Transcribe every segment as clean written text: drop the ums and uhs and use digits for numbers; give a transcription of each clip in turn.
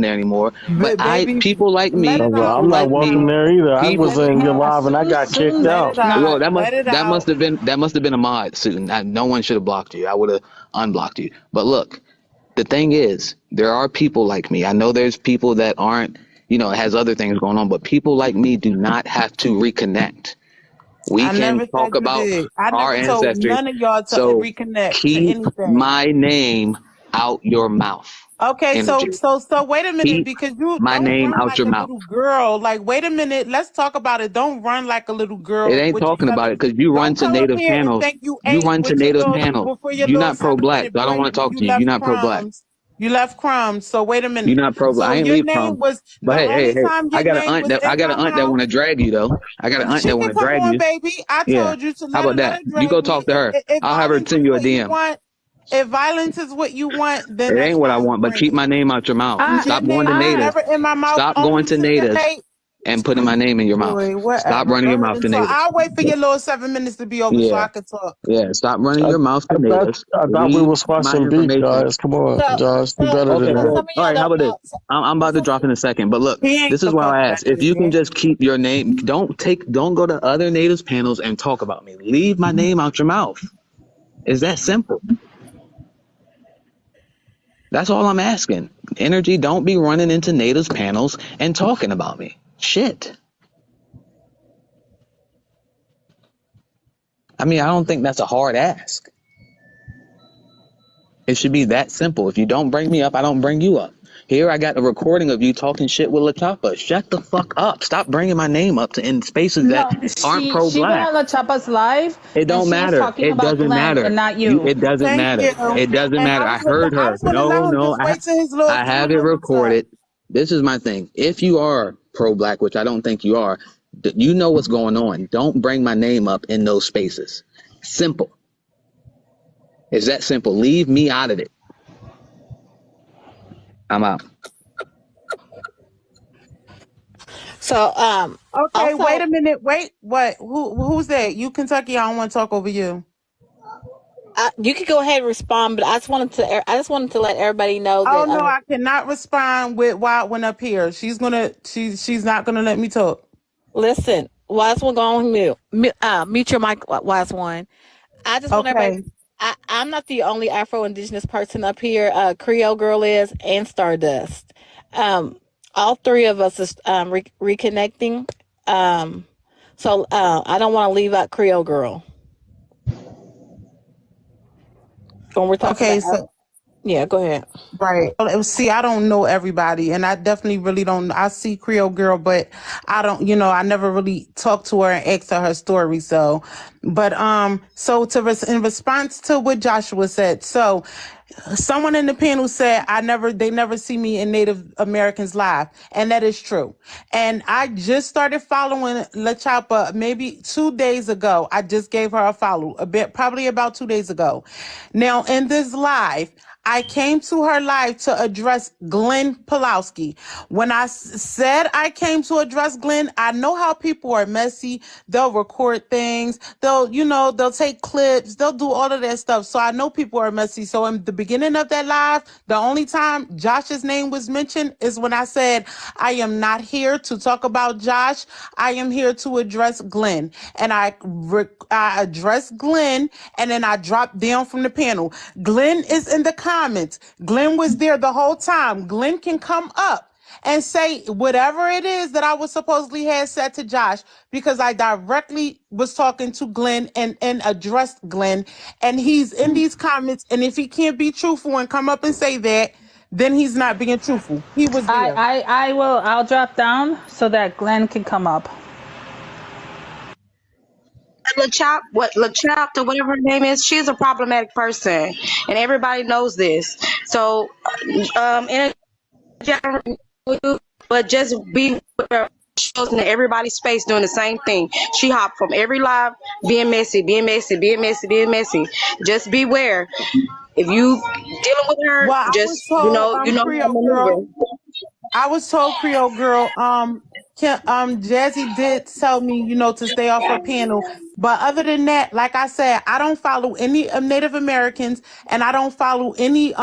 there anymore. But Baby, people like let me, it out. I'm people not like me, welcome there either. I was people. in your Let, live and I got kicked let out. it out. Well, Let it that out. must have been a mod, Susan. No one should have blocked you. I would have unblocked you. But look, the thing is, there are people like me. I know there's people that aren't, has other things going on, but people like me do not have to reconnect. We I can never talk said you about did. I our never told ancestry. none of y'all to So reconnect to keep anything. my name out your mouth. Okay, Energy. so wait a minute, Keep because you my don't name run out like your a mouth. little girl. Like, wait a minute, let's talk about it. Don't run like a little It girl ain't with your talking about seven. it because you run Don't to come up native here and panels. think you You ate run to with your native little panels. before your You're little not pro black, 7 minute so I don't break want to when talk you to you. You're left not pro black. crumbs. You left crumbs. So wait a You're minute. not pro black. So I ain't your leave name crumbs. was But the only hey, time I your got an name aunt was that in my mouth. want to drag you though. I got an aunt She that want can to come drag on, you. baby. I Yeah. told you to How about let that? her You go drag me. talk to her. If I'll have her violence is send you a what you DM. want, if violence is what you want, then It that's ain't what I fine. want, but Bring keep it. my name out your mouth. Your Stop going to name was natives. never in my mouth Stop going only to to your natives mate. and putting my name in your mouth. Boy, Stop whatever. running Go your ahead mouth and to talk. natives. I'll wait for your little 7 minutes to be over so Yeah. I can talk. Yeah. Stop running your mouth to natives. I thought we Leave was my watching beef, information. guys. Come on, So, Josh, do so, better Okay, than so that. some well, of all y'all right, how don't about this? know. I'm about to drop in a second, but look, He ain't this is the why I fuck asked. If you can baby. just keep your name, don't go to other natives panels and talk about me. Leave my name out your mouth. It's that simple. That's all I'm asking. Energy, don't be running into natives panels and talking about me. Shit. I mean, I don't think that's a hard ask. It should be that simple. If you don't bring me up, I don't bring you up. Here I got a recording of you talking shit with La Chapa. Shut the fuck up. Stop bringing my name up to in spaces that No, aren't she went pro-black. on La Chapa's live It and don't she was matter. talking It about doesn't Glenn matter. and not you. It doesn't Thank matter. you. It doesn't And matter. I heard I her. was gonna let No, him no. just wait till his little I have it 2 minutes up. recorded. This is my thing. If you are pro-black, which I don't think you are, you know what's going on. Don't bring my name up in those spaces. Simple. It's that simple. Leave me out of it. I'm out. So, Okay, wait also, a minute. Wait, what? Who's that? You Kentucky, I don't want to talk over you. you could go ahead and respond, but I just wanted to let everybody know Oh that, no, I cannot respond with why it went up here. She's not gonna let me talk. listen, wise one, go on mute your mic, wise one. I just want everybody. Okay. I'm not the only Afro Indigenous person up here. Creole Girl is, and Stardust. Um, all three of us is reconnecting. So I don't want to leave out Creole Girl when we're talking Okay, about. so Yeah, go ahead. right. See, I don't know everybody, and I definitely really don't. I see Creole Girl, but I don't. I never really talked to her and asked her story. So, but so in response to what Joshua said, so someone in the panel said they never see me in Native Americans live, and that is true. And I just started following La Chapa maybe 2 days ago. I just gave her a follow probably about 2 days ago. Now in this live, I came to her live to address Glenn Pulowski. When I said I came to address Glenn, I know how people are messy. They'll record things. They'll take clips. They'll do all of that stuff. So I know people are messy. So in the beginning of that live, the only time Josh's name was mentioned is when I said, I am not here to talk about Josh. I am here to address Glenn. And I addressed Glenn, and then I dropped down from the panel. Glenn is in the comments. Glenn was there the whole time. Glenn can come up and say whatever it is that I was supposedly had said to Josh, because I directly was talking to Glenn and addressed Glenn, and he's in these comments. And if he can't be truthful and come up and say that, then he's not being truthful. He was there. I'll drop down so that Glenn can come up. LaChap or whatever her name is, she's a problematic person, and everybody knows this. So, in but just be aware. Shows in everybody's space doing the same thing. She hopped from every live, being messy, being messy, being messy, being messy. Just beware. If you dealing with her, Well, I was just told, you know how to Creole girl. maneuver. I was told, Creole girl, Jazzy did tell me, to stay off her panel But other than that, like I said, I don't follow any Native Americans, and I don't follow any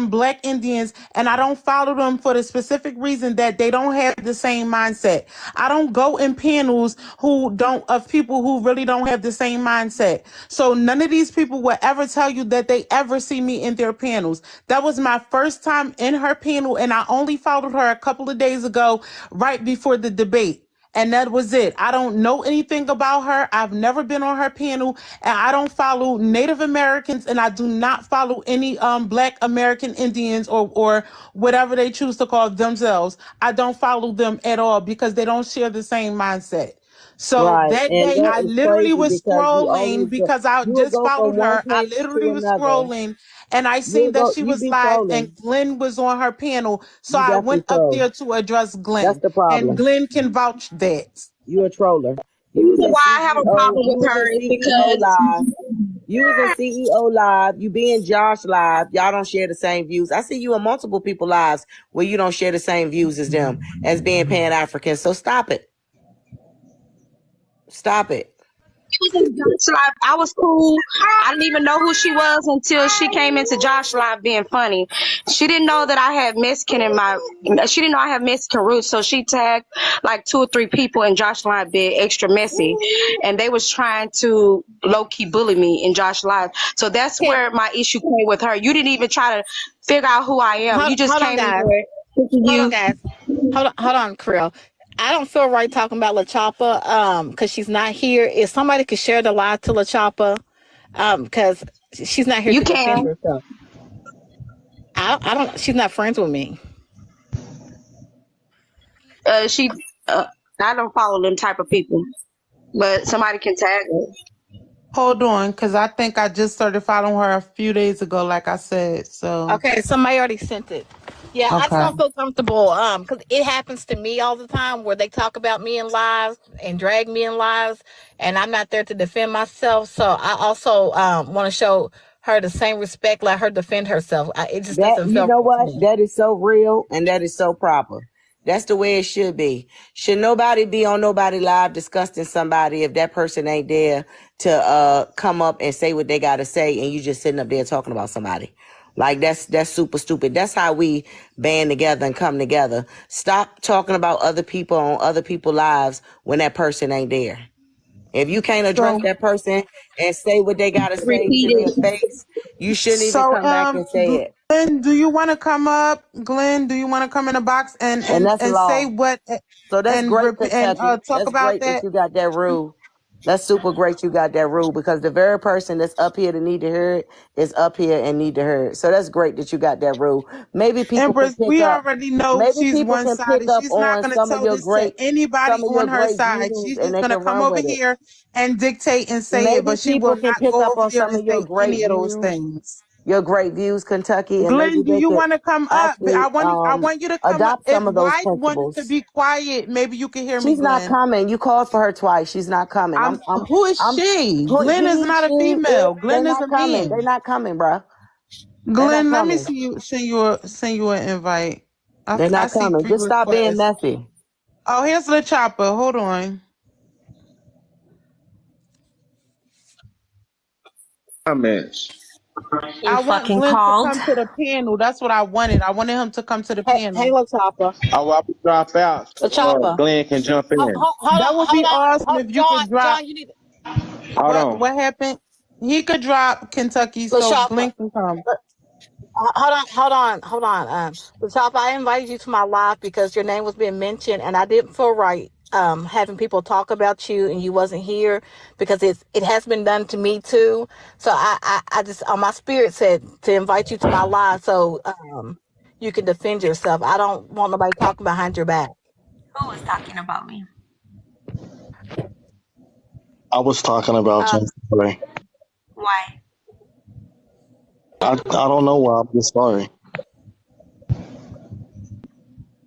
Black Indians, and I don't follow them for the specific reason that they don't have the same mindset. I don't go in panels who don't of people who really don't have the same mindset. So none of these people will ever tell you that they ever see me in their panels. That was my first time in her panel, and I only followed her a couple of days ago, right before the debate. And that was it. I don't know anything about her. I've never been on her panel, and I don't follow Native Americans, and I do not follow any Black American Indians or whatever they choose to call themselves. I don't follow them at all because they don't share the same mindset. So Right. that And day that I is literally crazy was because you always scrolling go, because I you will just go from followed one her. I page literally to was another. scrolling and I You'll seen that go, she you was be live and trolling. Glenn was on her panel. So You I definitely went up troll. there to address That's Glenn. the And problem. Glenn can vouch that. You a troller. The You was reason in why I have a CEO, problem you with was her in is CEO because live. You was in CEO live. You be in Josh live. Y'all don't share the same views. I see you in multiple people lives where you don't share the same views as them as being Pan African. So stop it. Stop it. Josh Live, I was cool. I didn't even know who she was until she came into Josh Live being funny. She didn't know that I had Mexican in my. She didn't know I have Mexican roots, so she tagged like 2 or 3 people in Josh Live being extra messy, and they was trying to low key bully me in Josh Live. So that's Okay, where my issue came with her. You didn't even try to figure out who I am. You just hold on, came in guys. there thinking Hold on, you. guys. Hold on, Krill. I don't feel right talking about La Chapa, because she's not here. If somebody could share the live to La Chapa, because she's not here You to defend can. herself. I don't. She's not friends with me. She. I don't follow them type of people, but somebody can tag her. Hold on, because I think I just started following her a few days ago, like I said. So, Okay, somebody already sent it. Yeah, I just okay. don't feel comfortable. Because it happens to me all the time where they talk about me in lives and drag me in lives, and I'm not there to defend myself. So I also want to show her the same respect, let her defend herself. It just That, doesn't you feel know right to what? me. That is so real and that is so proper. That's the way it should be. Should nobody be on nobody live disgusting somebody if that person ain't there to come up and say what they gotta say and you just sitting up there talking about somebody. Like that's super stupid. That's how we band together and come together. Stop talking about other people on other people's lives when that person ain't there. If you can't address So, that person and say what they gotta say to their Repeated. face, you shouldn't even so, come back and say it. Glenn, do you want to come up? Glenn, do you want to come in the box And that's and say law. what So that's and great, and Kentucky. talk That's about great that that? you got that rule. That's super great you got that rule because the very person that's up here to need to hear it is up here and need to hear it. So that's great that you got that rule. Maybe people can Empress, pick we up. already know Maybe she's people one can pick sided. up She's not on going to tell this to anybody some of your on her great side. views She's and just they going to can come run over with it. here and dictate and say it, Maybe but she will people can not pick go up over on there some and of your say great any of those views, things. your great views, Kentucky, and maybe Glenn, do they you could want to come up? actually I want you to come up. adopt If some of those White wanted to principles. be quiet, maybe you can hear me, She's not Glenn. coming. You called for her twice. She's not coming. Who is I'm, she? who, Glenn is he, not a she, it, female. they're Glenn is not a coming. They're man. not coming, bruh. They're not Glenn, let me coming. see you send you an invite. They're I not see coming. 3 Just stop being requests. messy. Oh, here's the chopper. Hold on. Unmatched. You I want fucking Glenn to called. come to the panel. That's what I wanted. I wanted him to come to the Hey, panel. La Chapa. I will drop out La so Chapa. Glenn can jump in. That would be awesome if you John. could drop. John, you need Hold on. What happened? He could drop Kentucky La so Chapa. Glenn can come. Hold on. Chop, I invited you to my live because your name was being mentioned, and I didn't feel right having people talk about you and you wasn't here because it has been done to me too. So I just on my spirit said to invite you to my live so you can defend yourself. I don't want nobody talking behind your back. Who was talking about me? I was talking about you. Um, I'm sorry. Why? I don't know why. I'm just sorry.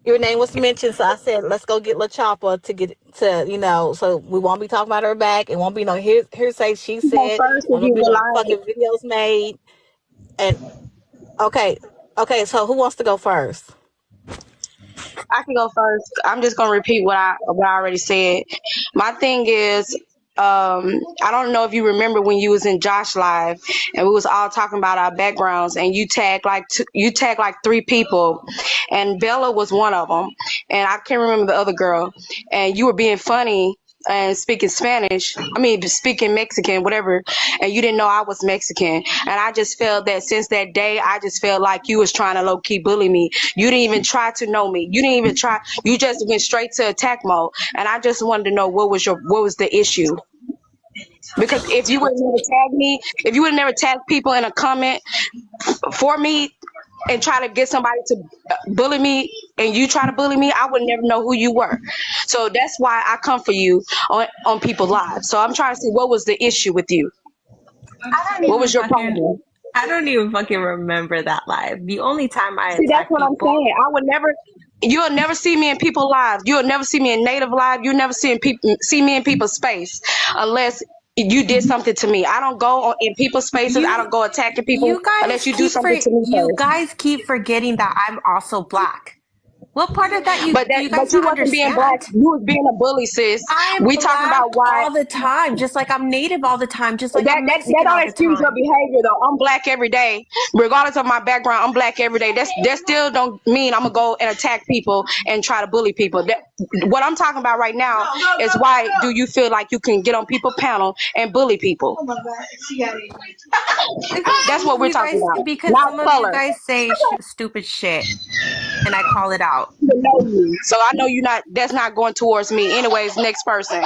your name was mentioned, so I said let's go get La Choppa to get to so we won't be talking about her back. It won't be no hearsay. She You go said. first if Won't you be would no like. fucking videos made. And okay, okay. So who wants to go first? I can go first. I'm just gonna repeat what I already said. My thing is, I don't know if you remember when you was in Josh Live and we was all talking about our backgrounds, and you tagged like three people, and Bella was one of them, and I can't remember the other girl, and you were being funny and speaking Spanish. I mean, speaking Mexican, whatever, and you didn't know I was Mexican, and I just felt that since that day, I just felt like you was trying to low key bully me. You didn't even try to know me. You didn't even try. You just went straight to attack mode, and I just wanted to know what was the issue. Because if you would have never tagged me, if you would have never tagged people in a comment for me and try to get somebody to bully me, and you try to bully me, I would never know who you were. So that's why I come for you on people's lives. So I'm trying to see what was the issue with you. What was your problem? I don't even fucking remember that live. The only time I See, that's attack what I'm people, saying. You'll never see me in people's lives. You'll never see me in native live. You'll never see me in people's space unless you did something to me. I don't go in people's spaces. I don't go attacking people unless you do something to me you first. guys keep forgetting that I'm also black. What part of that But do you guys you not wasn't being black. understand? You was being a bully, sis. I'm We talking black about why. all the time, just like I'm native all the time, just like I'm That Mexican don't all the excuse your time. behavior though. I'm black every day, regardless of my background. I'm black every day. That still don't mean I'm gonna go and attack people and try to bully people. What I'm talking about right now is why do you feel like you can get on people's panel and bully people? That's what we're talking about, Because not some of you color. guys say stupid shit, and I call it out. I know you, so I know you're not. That's not going towards me. Anyways, next person.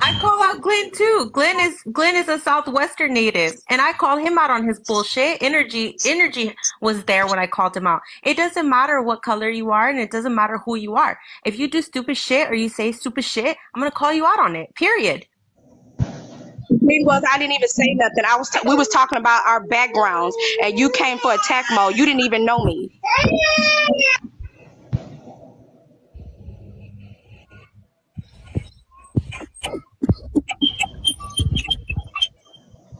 I call out Glenn too. Glenn is a Southwestern native, and I call him out on his bullshit. Energy was there when I called him out. It doesn't matter what color you are, and it doesn't matter who you are. If you do stupid shit or you say stupid shit, I'm gonna call you out on it. Period. Thing was, I didn't even say nothing. We was talking about our backgrounds, and you came for attack mode. You didn't even know me.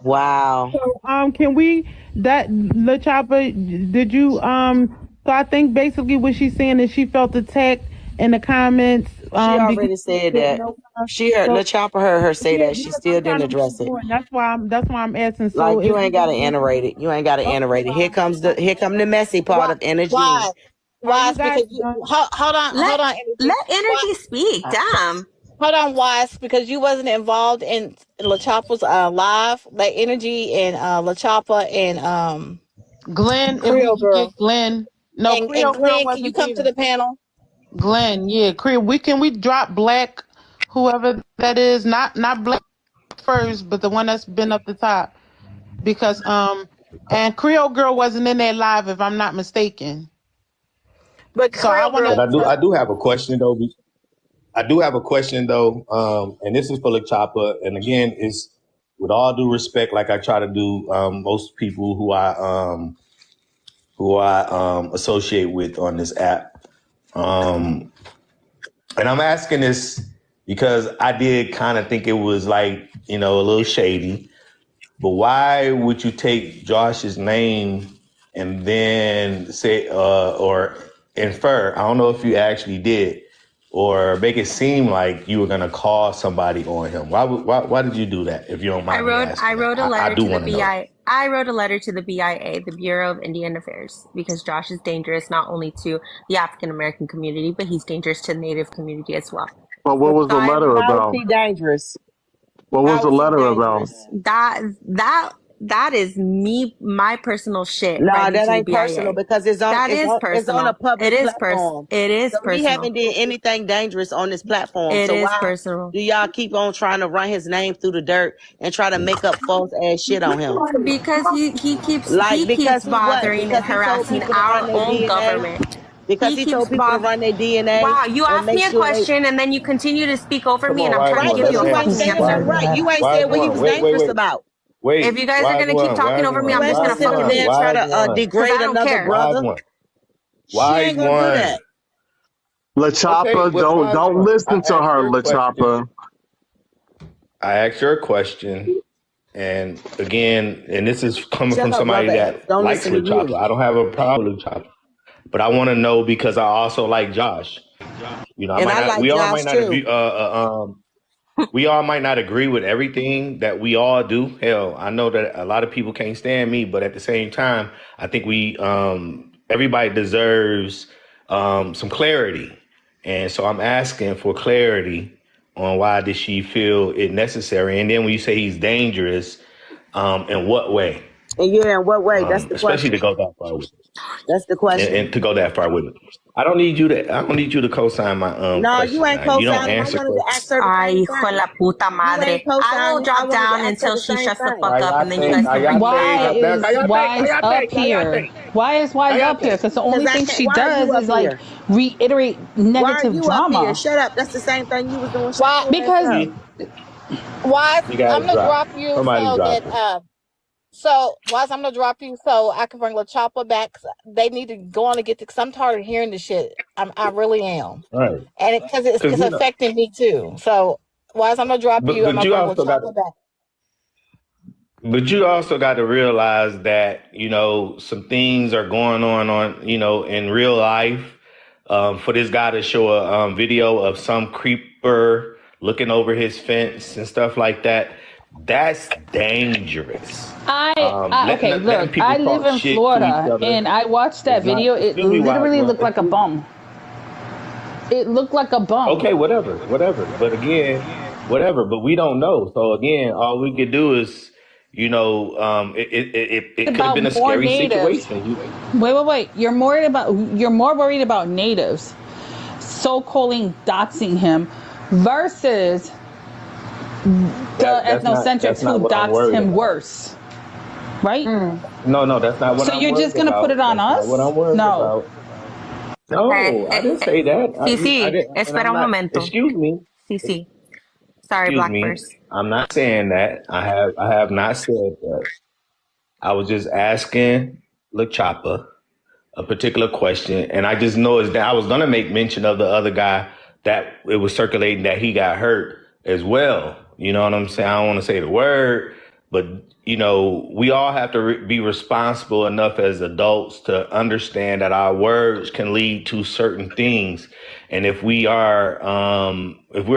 Wow. So can we that La Chapa, did you so I think basically what she's saying is she felt attacked in the comments She because already said she didn't that. know her. She heard So La Chopper heard her say yeah, that. She yes, I'm still trying didn't to make address it. sure, and that's why I'm asking. So Like is you ain't it gotta iterate it. You ain't gotta iterate it. Here come the messy part Why? of energy. Why? are you Wise guys because you done? hold on, energy. Let energy speak. Damn. Hold on, Wise, because you wasn't involved in La Chapa's live. Like energy and La Chapa and Glenn, if we Creole could Girl. get Glenn. No, And Creole Girl Glenn, can you wasn't come to there. the panel? Glenn, yeah, Creole. We drop Black, whoever that is, not Black first, but the one that's been up the top. Because and Creole Girl wasn't in there live if I'm not mistaken. But So I Creole want Girl But to was. I do have a question though. I do have a question though, and this is for the Chopper. And again, it's with all due respect, like I try to do most people who I associate with on this app. And I'm asking this because I did kind of think it was like, a little shady. But why would you take Josh's name and then say or infer? I don't know if you actually did, or make it seem like you were gonna call somebody on him. Why did you do that? If you don't mind me I asking that, wrote a I letter do to the want to know. BI. I wrote a letter to the BIA, the Bureau of Indian Affairs, because Josh is dangerous not only to the African American community, but he's dangerous to the Native community as well. But what was So the letter How is about? he dangerous? What was How the is he letter about? dangerous? that is me, my personal shit Nah, writing that to the ain't personal BIA. because That is it's on a personal. public platform. It is So he personal. haven't did anything dangerous on this platform. It So is why personal. do y'all keep on trying to run his name through the dirt and try to make up false ass shit on him? Because Like he keeps because he what? bothering and Because he told harassing people to run our their own DNA. government. Because He he told keeps people to bothering. run their DNA Wow, you and asked make me a sure they question and then you continue to speak over Come me, on, and I'm wise trying to right one. give because you Let's a you ain't fucking answer. saying Wise nothing answer. one. right. You ain't Wise said what he one. was Wait, wait, dangerous wait, about. If wait. you guys are Wise gonna keep one. talking Wise over me, You one. I'm ain't just gonna gonna Wise sit up fucking there one. and try Wise to one. because I degrade don't another care. Wise brother. one. She Wise ain't gonna do one. that. La Okay, Chapa, what's wise don't one? I listen to asked her, her a La question. Chapa. I asked her a question. And again, and this is coming Shut from up, somebody brother. that Don't likes listen to La Chopper. you. I don't have a problem with La Chopper, but I want to know because I also like Josh. I And might I not. like We all might Josh not too. agree. we all might not agree with everything that we all do. Hell, I know that a lot of people can't stand me, but at the same time, I think everybody deserves some clarity. And so I'm asking for clarity on why did she feel it necessary? And then when you say he's dangerous, in what way? And yeah, in what way? That's the Especially question. to go that far with it. That's the question. And to go that far with it. I don't need you to co-sign my No, you question. ain't Now, you don't co-signing. I answer wanted to questions. ask her the Ay, same hijo de thing. la puta You ain't madre. I will co-signing. I drop wanted to down ask her until the she same shuts the thing. fuck up, and then you guys can bring me Why up. is Wise up here? Why is Wise up here? Because the Cause only I thing can't. she Why are does you up is like here? reiterate Why are negative you up here? drama. Shut up. That's the same thing you was doing. Shut Why? your ass Because up. Why? You got I'm to gonna drop. drop you Somebody so drop that her. Wise, I'm gonna drop you so I can bring La Chapa back. They need to go on and get to. Cause I'm tired of hearing this shit. I really am, Right. and because Because, it's affecting me too. So Wise, I'm gonna drop you. I'm but gonna you bring La also got Chapa back. But you also got to realize that, some things are going on, in real life. For this guy to show a video of some creeper looking over his fence and stuff like that, that's dangerous. okay, Letting look, people I live talk in shit to each Florida other and I watched is that not, video. It excuse me, literally looked like a excuse me. bum. It looked like a bum. Okay, whatever. But again, whatever. But we don't know. So again, all we could do is, it could have About been a more scary natives. situation. Wait. You're more worried about natives so calling doxing him versus the That's ethnocentrics not who what I'm doxed worried him about. worse. Right? No, that's not what So I'm you're just worried gonna put about. it on That's not what us? I'm worried No. about. No, I didn't say that. Sí, I sí. didn't, and Espera I'm un not. momento. Excuse me. Sí, sí. Sorry, Excuse me. Blackverse. I'm not saying that. I have not said that. I was just asking La Chapa a particular question, and I just noticed that I was gonna make mention of the other guy that it was circulating that he got hurt as well. You know what I'm saying? I don't want to say the word, but we all have to be responsible enough as adults to understand that our words can lead to certain things, and if we're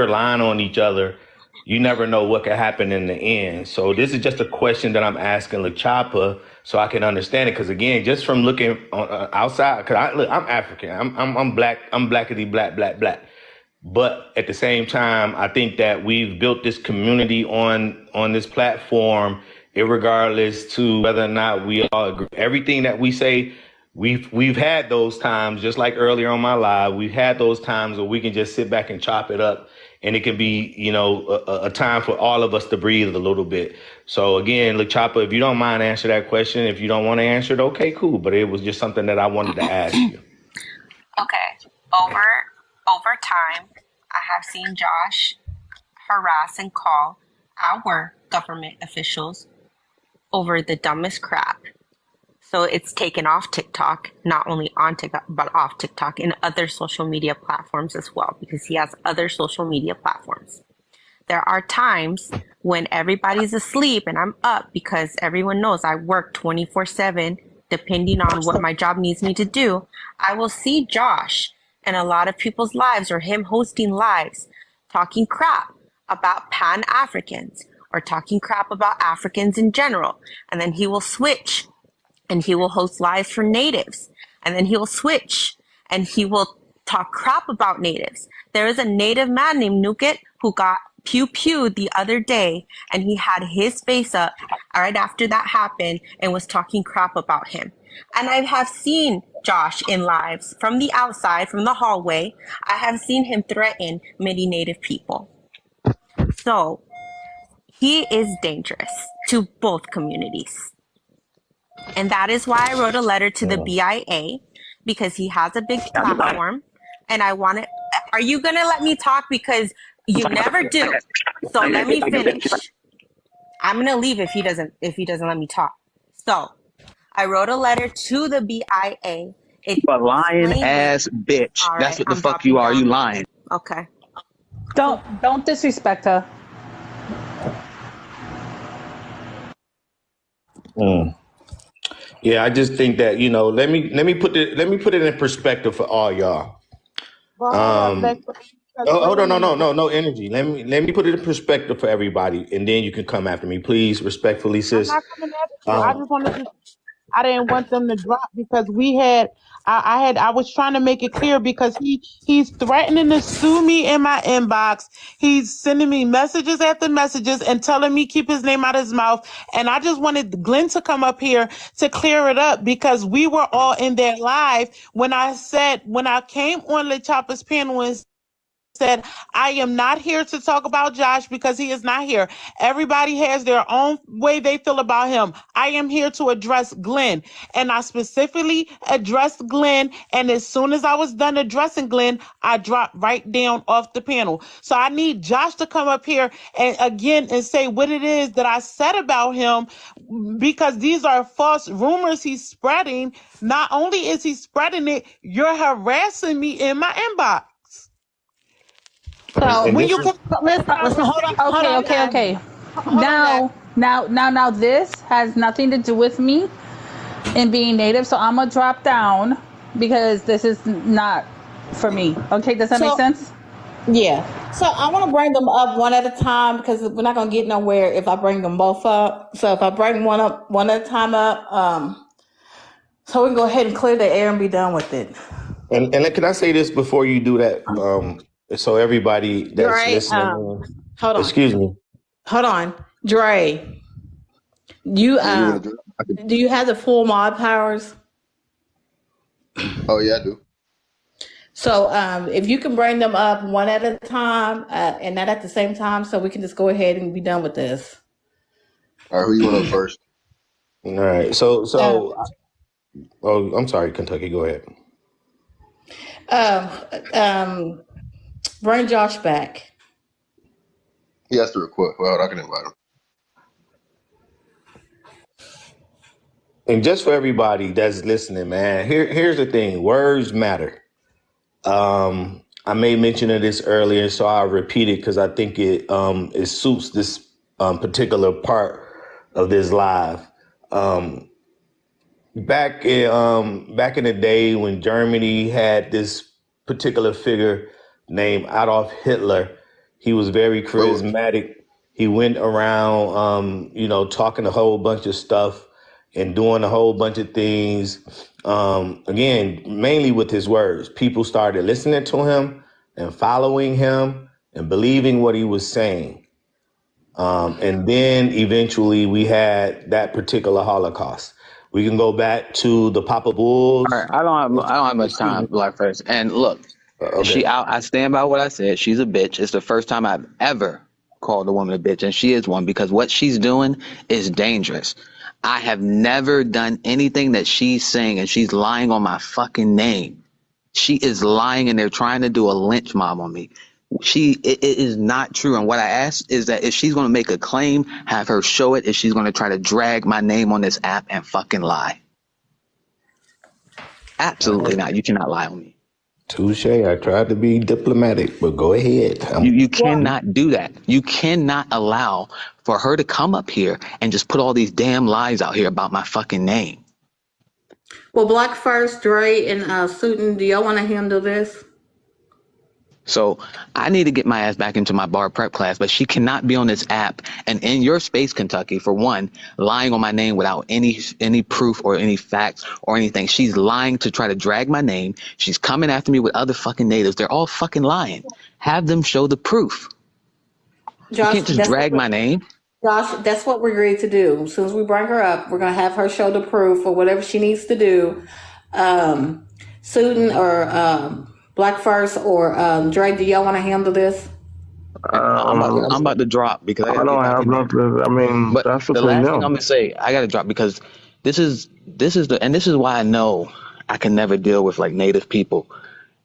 lying on each other, you never know what could happen in the end. So this is just a question that I'm asking La Chapa so I can understand it. Because again, just from looking on, outside, because I'm African, I'm black, I'm blackity black, black, black. But at the same time, I think that we've built this community on this platform, irregardless to whether or not we all agree. Everything that we say, we've had those times, just like earlier on my live, we've had those times where we can just sit back and chop it up, and it can be, a time for all of us to breathe a little bit. So again, look, Chopper, if you don't mind answer that question, if you don't want to answer it, okay, cool. But it was just something that I wanted to ask you. Okay. Over time, I have seen Josh harass and call our government officials over the dumbest crap. So it's taken off TikTok, not only on TikTok, but off TikTok and other social media platforms as well, because he has other social media platforms. There are times when everybody's asleep and I'm up because everyone knows I work 24/7, depending on what my job needs me to do. I will see Josh and a lot of people's lives or him hosting lives talking crap about Pan Africans or talking crap about Africans in general. And then he will switch and he will host lives for natives. And then he will switch and he will talk crap about natives. There is a native man named Nugget who got pew pew the other day, and he had his face up right after that happened and was talking crap about him. And I have seen Josh in lives from the outside, from the hallway. I have seen him threaten many native people. So he is dangerous to both communities. And that is why I wrote a letter to the BIA, because he has a big platform. And I want to. Are you going to let me talk? Because you never do. So let me finish. I'm going to leave if he doesn't let me talk. So I wrote a letter to the BIA. A lying ass bitch. All That's right, what the I'm fuck you dropping are. You down. lying. Okay. Don't disrespect her. Yeah, I just think that let me put it in perspective for all y'all. But hold up, Lex. Oh, hold on, no energy. Let me put it in perspective for everybody, and then you can come after me, please, respectfully, I'm sis. not coming after you. I Um, just wanted to. I didn't want them to drop because we had. I was trying to make it clear because he's threatening to sue me in my inbox. He's sending me messages after messages and telling me keep his name out of his mouth. And I just wanted Glenn to come up here to clear it up because we were all in there live when I came on Le Chapa's panel and said, I am not here to talk about Josh because he is not here. Everybody has their own way they feel about him. I am here to address Glenn. And I specifically addressed Glenn. And as soon as I was done addressing Glenn, I dropped right down off the panel. So I need Josh to come up here and again and say what it is that I said about him because these are false rumors he's spreading. Not only is he spreading it, you're harassing me in my inbox. So and When this you is put listen, hold on, Okay. hold on, guys. Now, this has nothing to do with me and being native. So I'm gonna drop down because this is not for me. Okay, does that make So sense? yeah, so I want to bring them up one at a time because we're not gonna get nowhere if I bring them both up. So if I bring one up one at a time up, so we can go ahead and clear the air and be done with it. and can I say this before you do that? So everybody that's Dre, listening, hold on, excuse me. Dre, you Yeah, you want to drop? I can. do you have the full mod powers? Oh yeah, I do. So if you can bring them up one at a time and not at the same time, so we can just go ahead and be done with this. All right, who you want up first? All right. Uh, Oh, I'm sorry, Kentucky. Go ahead. um, um, bring Josh back. He has to request. Well, I can invite him. And just for everybody that's listening, man, here's the thing: words matter. I made mention of this earlier, so I'll repeat it because I think it suits this particular part of this live. Um, back in the day when Germany had this particular figure named Adolf Hitler, he was very Wait, charismatic. He went around, talking a whole bunch of stuff and doing a whole bunch of things. Again, mainly with his words. People started listening to him and following him and believing what he was saying. And then eventually we had that particular Holocaust. We can go back to the Papa All Bulls. right, I don't have much Excuse time, me. Black first. And look, Okay. I stand by what I said. She's a bitch. It's the first time I've ever called a woman a bitch, and she is one because what she's doing is dangerous. I have never done anything that she's saying, and she's lying on my fucking name. She is lying, and they're trying to do a lynch mob on me. It is not true. And what I asked is that if she's going to make a claim, have her show it. If she's going to try to drag my name on this app and fucking lie, All absolutely right. not. You cannot lie on me. Touche. I tried to be diplomatic, but go ahead. You Well, cannot do that. You cannot allow for her to come up here and just put all these damn lies out here about my fucking name. well, Black First, Dre, and Suitin, do y'all want to handle this? So I need to get my ass back into my bar prep class, but she cannot be on this app and in your space, Kentucky, for one, lying on my name without any proof or any facts or anything. She's lying to try to drag my name. She's coming after me with other fucking natives. They're all fucking lying. Have them show the proof. You Josh, can't just drag my name. That's what we agreed to do. As soon as we bring her up, we're gonna have her show the proof or whatever she needs to do. Um, Suitin or Black First or Dre, do y'all want to handle this? I'm about to drop because I got I to get don't back have in there. nothing. I mean, But that's the between last thing I'm them. gonna say, I gotta drop because this is why I know I can never deal with like native people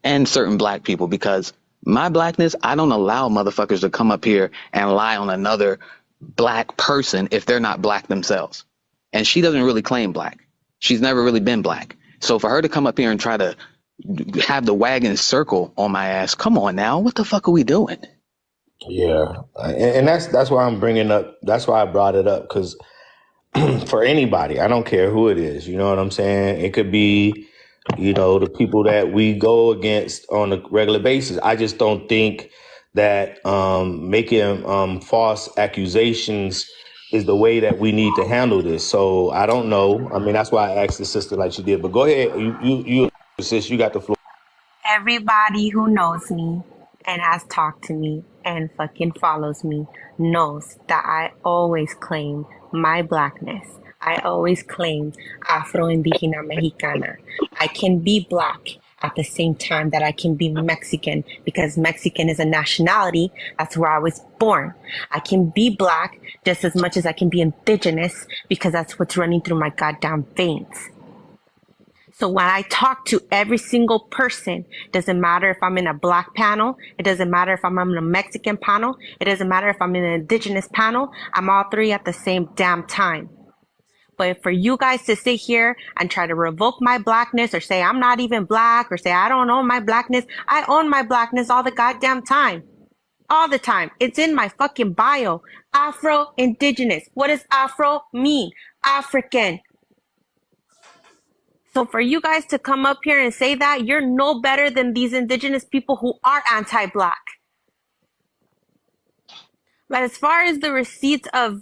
and certain black people because my blackness, I don't allow motherfuckers to come up here and lie on another black person if they're not black themselves. And she doesn't really claim black. She's never really been black. So for her to come up here and try to have the wagon circle on my ass, come on now, what the fuck are we doing? Yeah, and that's why I'm bringing up. That's why I brought it up because for anybody, I don't care who it is. You know what I'm saying? It could be the people that we go against on a regular basis. I just don't think that making false accusations is the way that we need to handle this. So I don't know. I mean, that's why I asked the sister like she did. But go ahead, you sis, you got the floor. Everybody who knows me and has talked to me and fucking follows me knows that I always claim my blackness. I always claim Afro-Indígena Mexicana. I can be black at the same time that I can be Mexican because Mexican is a nationality. That's where I was born. I can be black just as much as I can be indigenous because that's what's running through my goddamn veins. So when I talk to every single person, doesn't matter if I'm in a black panel, it doesn't matter if I'm in a Mexican panel, it doesn't matter if I'm in an indigenous panel, I'm all three at the same damn time. But for you guys to sit here and try to revoke my blackness or say I'm not even black or say I don't own my blackness, I own my blackness all the goddamn time. All the time. It's in my fucking bio. Afro-Indigenous. What does Afro mean? African. So for you guys to come up here and say that, you're no better than these indigenous people who are anti-black. But as far as the receipts of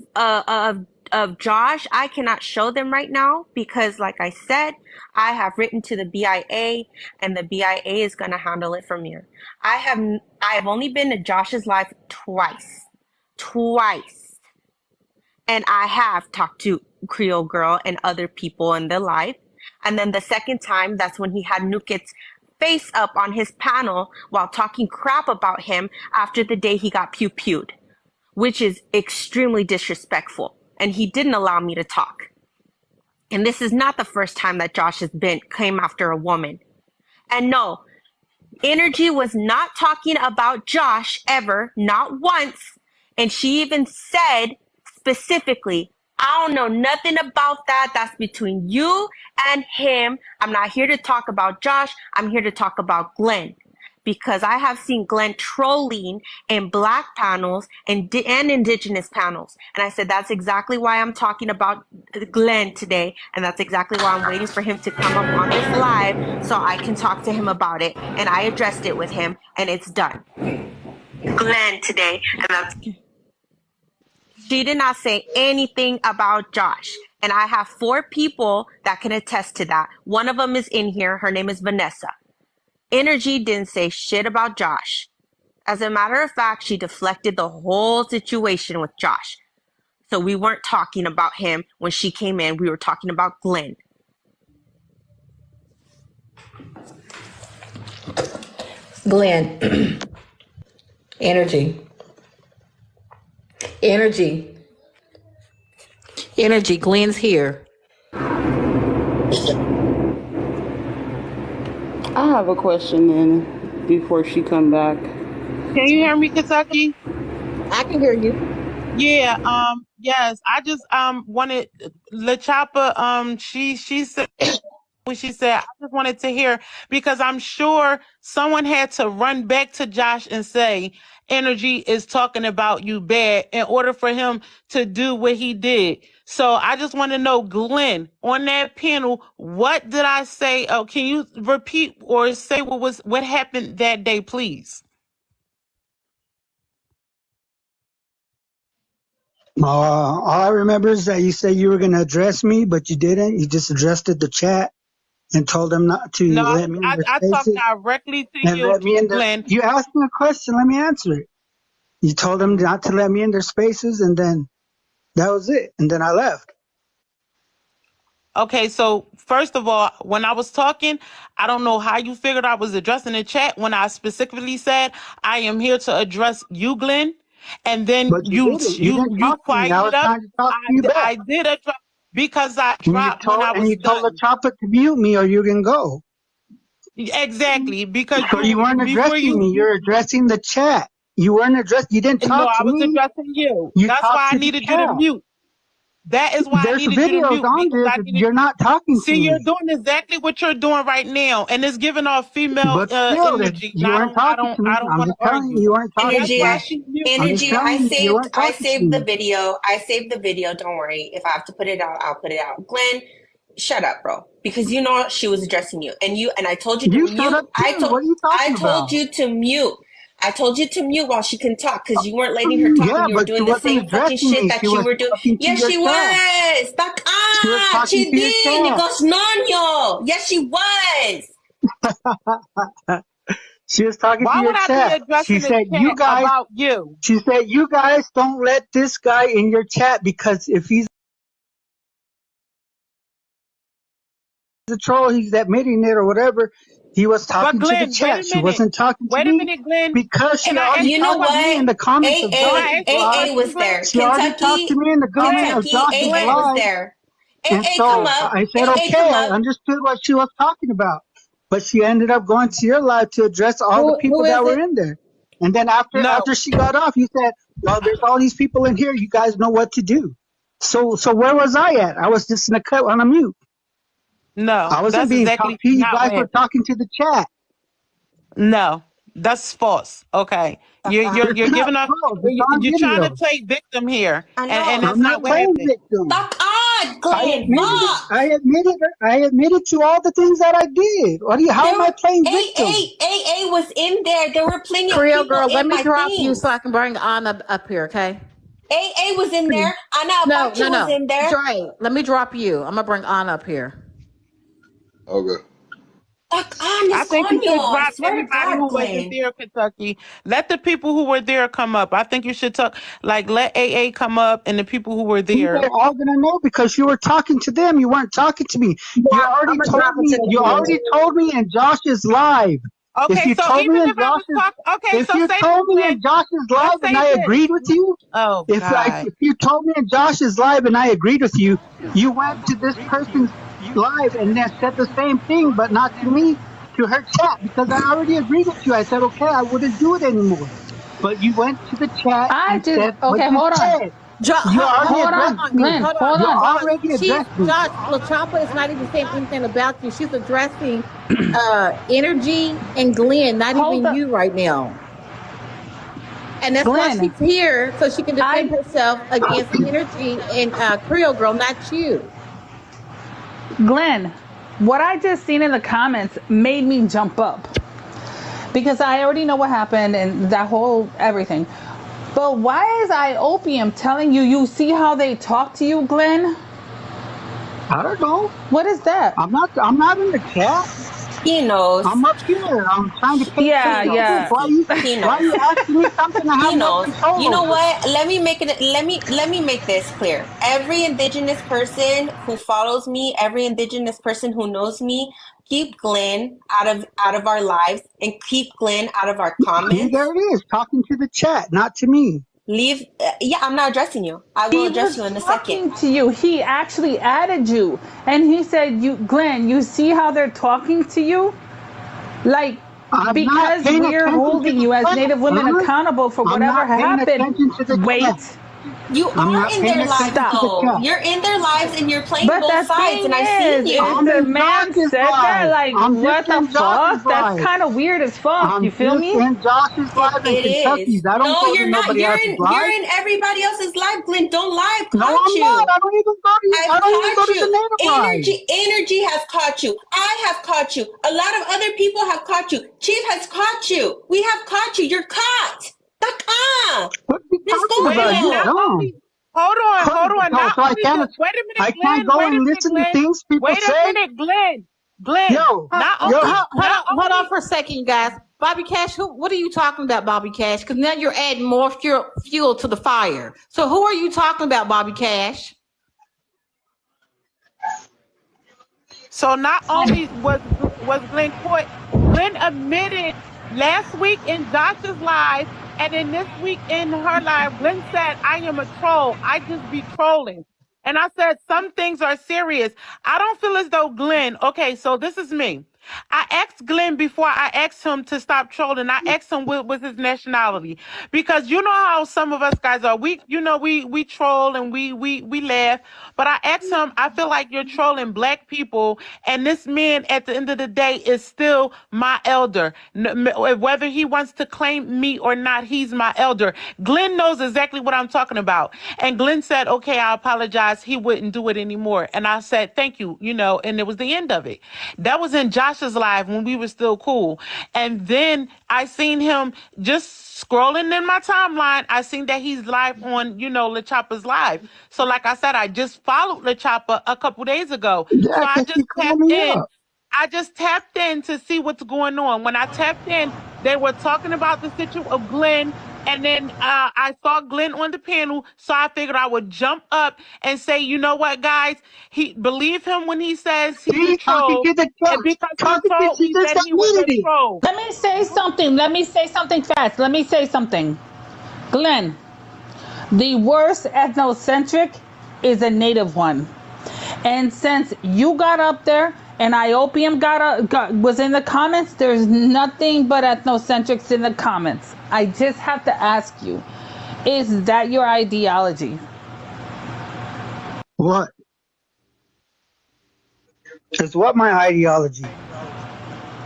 Josh, I cannot show them right now because, like I said, I have written to the BIA, and the BIA is gonna handle it from here. I have only been to Josh's life twice, and I have talked to Creole Girl and other people in the life. And then the second time, that's when he had Nuket's face up on his panel while talking crap about him after the day he got pew-pewed, which is extremely disrespectful. And he didn't allow me to talk. And this is not the first time that Josh came after a woman. And no, Energy was not talking about Josh ever, not once. And she even said specifically, I don't know nothing about that. That's between you and him. I'm not here to talk about Josh. I'm here to talk about Glenn. Because I have seen Glenn trolling in black panels and indigenous panels. And I said, that's exactly why I'm talking about Glenn today. And that's exactly why I'm waiting for him to come up on this live so I can talk to him about it. And I addressed it with him and it's done. Glenn today. And that's... She did not say anything about Josh. And I have 4 people that can attest to that. One of them is in here. Her name is Vanessa. Energy didn't say shit about Josh. As a matter of fact, she deflected the whole situation with Josh. So we weren't talking about him when she came in. We were talking about Glenn. Glenn. Energy. Glenn's here. I have a question then before she come back. Can you hear me, Kentucky? I can hear you. Yeah, yes. I just wanted La Chapa, she said what she said. I just wanted to hear because I'm sure someone had to run back to Josh and say Energy is talking about you bad in order for him to do what he did. So I just want to know, Glenn, on that panel, what did I say? Oh, can you repeat or say what happened that day, please? All I remember is that you said you were going to address me, but you didn't. You just addressed the chat and told them not to No, let me in their I talked spaces directly to and you, let me in their. Glenn. You asked me a question, let me answer it. You told them not to let me in their spaces, and then that was it. And then I left. Okay, so first of all, when I was talking, I don't know how you figured I was addressing the chat when I specifically said I am here to address you, Glenn, and then But you didn't. You didn't you talk to me. I quieted was up. trying to talk to you back. I did address because I And you dropped when I was you told the done. chopper to mute me or you can go. Exactly, because So you weren't before addressing me. You're addressing the chat. You weren't addressing. You didn't no, talk I to was me. addressing you. You That's talked why I to the needed you to chat. mute. That is why I There's needed you to videos mute on because there I that needed. you're not talking to See, you're me. doing exactly what you're doing right now, and it's giving off female But still, that energy. And you weren't talking to me. I don't I'm want just to telling you, argue. you weren't talking That's to Energy, why me. she muted I'm you. just Energy, telling you, you weren't I talking to saved the me. video. I saved the video. Don't worry. If I have to put it out, I'll put it out. Glenn, shut up, bro. because you know she was addressing you, and I told you to You showed mute. up too. What are you I talking told about? you to mute. I told you to mute while she can talk because you weren't letting her talk Yeah, and you were but she doing the wasn't same fucking addressing shit me. She that you was were doing. talking to Yes, your she chat. was. She was talking She to your did. chat. Nigos noño. Yes, she was. She was talking to Why your would I be chat. addressing the You chat guys, about you? she said, you guys don't let this guy in your chat because if he's a troll, he's admitting it or whatever. He was But talking to the Glenn, wait a chat. She minute. wasn't talking to Wait a me minute, Glenn. because she Can I ask already You you a know talked to me question? in what? the comments of Can I Josh's ask you a live. AA question, was Glenn? there. She already talked to me in the comment Glenn, of Kentucky, Josh's AA Glenn. was live. there. And AA, come so up. I said, AA, okay, come I up. understood what she was talking about. But she ended up going to your live to address all the Who people that is were it? in there. And then after No, she got off, you said, well, there's all these people in here. You guys know what to do. So where was I at? I was just in a cut on a mute. no. I wasn't That's being talked exactly to. You not guys what were happened. talking to the chat. No, that's false. Okay, It's you're not giving up. false. It's on You're trying to video. play victim here, I and know. that's I'm not not what playing happened. victim. Fuck on, I Glenn. admitted it. Fuck. I admitted to all the things that I did. How There am I were playing victim? AA was in there. There were plenty of Creole people girl, let in me my drop you so things. I can bring Anna up here, okay? AA was in there. Ana No, Apache no, was no. in there. Dre, let me drop you. I'm gonna bring Anna up here. Okay. Fuck on, I it's think you should coño. I drop swear to everybody God, who wasn't Glenn. there, Kentucky. Let the people who were there come up. I think you should talk, like, let AA come up and the people who were See, there. they're all gonna know because you were talking to them. You weren't talking to me. You Yeah, I'm already gonna told drop it to me. the You already audience. told me in Josh's live. If Okay, you so told me even in if I was Josh's, talking, okay, if so you say this, told me in Glenn. Josh's live Let's and say I this. agreed with you, Oh God. if you told me in Josh's live and I agreed with you, you went to this person's live and then said the same thing, but not to me, to her chat because I already agreed with you. I said okay, I wouldn't do it anymore. But you went to the chat I and just, said what okay, you hold on. said. You already Hold addressed on, me. Glenn, Hold on, hold You on. Josh. already addressed me. Josh, Chapa is not even saying anything about you. She's addressing energy and Glenn, not Hold even up. you right now. And that's why Glenn, she's here, so she can defend I, herself against energy and Creole girl, not you. Glenn, what I just seen in the comments made me jump up because I already know what happened and that whole everything. But why is I opium telling you, you see how they talk to you, Glenn? I don't know. What is that? I'm not in the chat. He knows. I'm up here. I'm trying to pay Yeah, He attention. knows, yeah. Why Sissy. you He why knows. you asking me something I have He no knows. control You know over? what? Let me make this clear. Every indigenous person who follows me, every indigenous person who knows me, keep Glenn out of our lives and keep Glenn out of our See, there comments. it is, talking to the chat, not to me. Leave. Yeah, I'm not addressing you. I will He address was you in a second. talking to you. He actually added you. And he said, "You Glenn, you see how they're talking to you? Like I'm not because paying we're attention to holding the you as chat, Native women huh? accountable for I'm whatever not paying happened." attention to the chat. Wait, You I'm are not in paying their lives attention to the stop. though. chat. You're in their lives and you're playing But both the sides, thing and I've seen is, you. if I'm the in man Josh's said that, live. like, I'm just what the in Josh's fuck? That's live. kind of weird as fuck. I'm You feel just me? in Josh's It, live in it Kentucky. is. I don't No, go to you're not. nobody You're else's in. You're live. in everybody else's life, Glenn. Don't lie. I've No, caught I'm not. you. I I've don't even go caught to the you. native live. Energy has caught you. I have caught you. A lot of other people have caught you. Chief has caught you. We have caught you. You're caught. Taka. What are you Let's talking go, Wait a about? minute. You Not yo. dumb. only. Hold on. Not So only the. I can't Glenn. go Wait a and minute, listen to Glenn. things people Wait a say. minute, Glenn. Glenn. Yo, Not yo, only. Not Hold on only. for a second, you guys. Bobby Cash, what are you talking about, Bobby Cash? Because now you're adding more fuel to the fire. So who are you talking about, Bobby Cash? So not only was Glenn caught, Glenn admitted last week in Josh's live, and then this week in her live, Glenn said, "I am a troll. I just be trolling." And I said, some things are serious. I don't feel as though Glenn. Okay, so this is me. I asked Glenn before I asked him to stop trolling. I asked him what was his nationality, because you know how some of us guys are. We troll and we laugh. But I asked him. I feel like you're trolling black people, and this man at the end of the day is still my elder. Whether he wants to claim me or not, he's my elder. Glenn knows exactly what I'm talking about. And Glenn said, "Okay, I apologize." He wouldn't do it anymore. And I said, "Thank you." And it was the end of it. That was in Josh's live when we were still cool. And then I seen him just scrolling in my timeline. I seen that he's live on, La Chapa's live. So like I said, I just followed La Chapa a couple days ago. Yeah, So I because just she called tapped me in. up. I just tapped in to see what's going on. When I tapped in, they were talking about the situation of Glenn. And then I saw Glenn on the panel, so I figured I would jump up and say, you know what, guys? He believe him when he says he's a See, talking troll, to the and chat. because he Talking to, told she me just that he was a admitted it. troll. Let me say something. Let me say something fast. Let me say something. Glenn, the worst ethnocentric is a native one. And since you got up there and Iopium was in the comments, there's nothing but ethnocentrics in the comments. I just have to ask you, is that your ideology? What? It's what my ideology.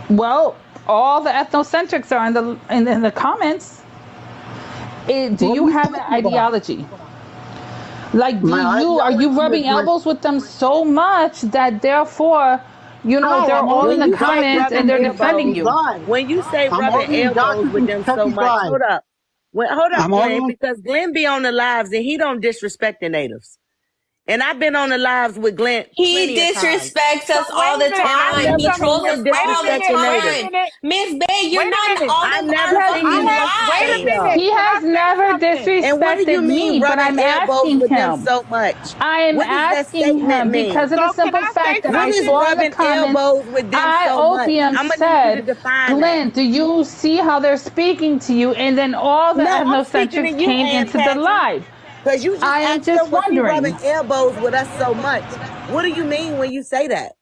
Well, all the ethnocentrics are in the comments. Do What are you you have that talking about? ideology? Like, My are you ideology is rubbing my. elbows with them so much that therefore, No, they're I'm all only in When the you say comments and rubbing they're in defending elbows, Kentucky's you? live. when you say I'm rubbing only in elbows Josh's with and them so Kentucky's much, live. hold up, I'm Glenn, only. because Glenn be on the lives and he don't disrespect the natives. And I've been on the lives with Glenn He plenty of times. disrespects So us wait all a the minute. And I I time. have He never something seen trolls to us him wait a all the disrespect minute. the Wait a natives. time. minute. Miss Bay, you're Wait a not minute. on I the never seen motherfucking him Wait a disrespect live. them. minute. He Can I has say never something? And what do disrespected you mean me, but rubbing I'm elbows asking with them him. so much? I am What does that asking statement him mean? because of the So can simple I say fact that What I is something? saw in the rubbing comments, elbows with them I, so much? Opium, I'm gonna need you to said, define that. Glenn, do you see how they're speaking to you? And then all the No, I'm speaking to ethnocentrics you, came Aunt into the Patty, live. because you just I am asked just him, was he rubbing wondering. elbows with us so much? What do you mean when you say that?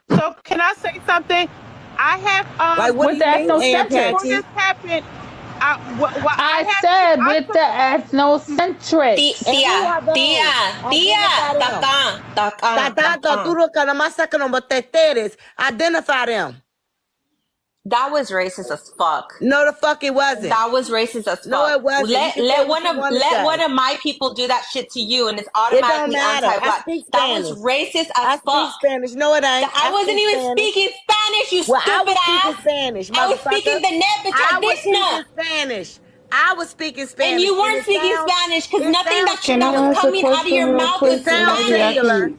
So can I say something? I have Like, what do With the you mean, Aunt before ethnocentrics. this Patty? happened. What I I said I with the took ethnocentrics. And who Tia, are those? tia, Identify them. Tata, takan. turo ka na masakano mo teteres. Identify them. That was racist as fuck. No, the fuck it wasn't. That was racist as No, fuck. it wasn't. You can say what you want to Let say. one of my people do that shit to you, and it's It don't automatically matter. I anti-black. speak That was Spanish. racist as I speak fuck. Spanish. No, it ain't. I I wasn't speak even Spanish. speaking Spanish, you Well, I stupid was speaking ass. Spanish, I was motherfucker. speaking the net I was bitchadisna. speaking Spanish. I was speaking And Spanish, you and weren't speaking Spanish because it nothing sounds that Can I was singular. ask a coming out of question your real mouth was It quick and sounds maybe I Spanish. singular. can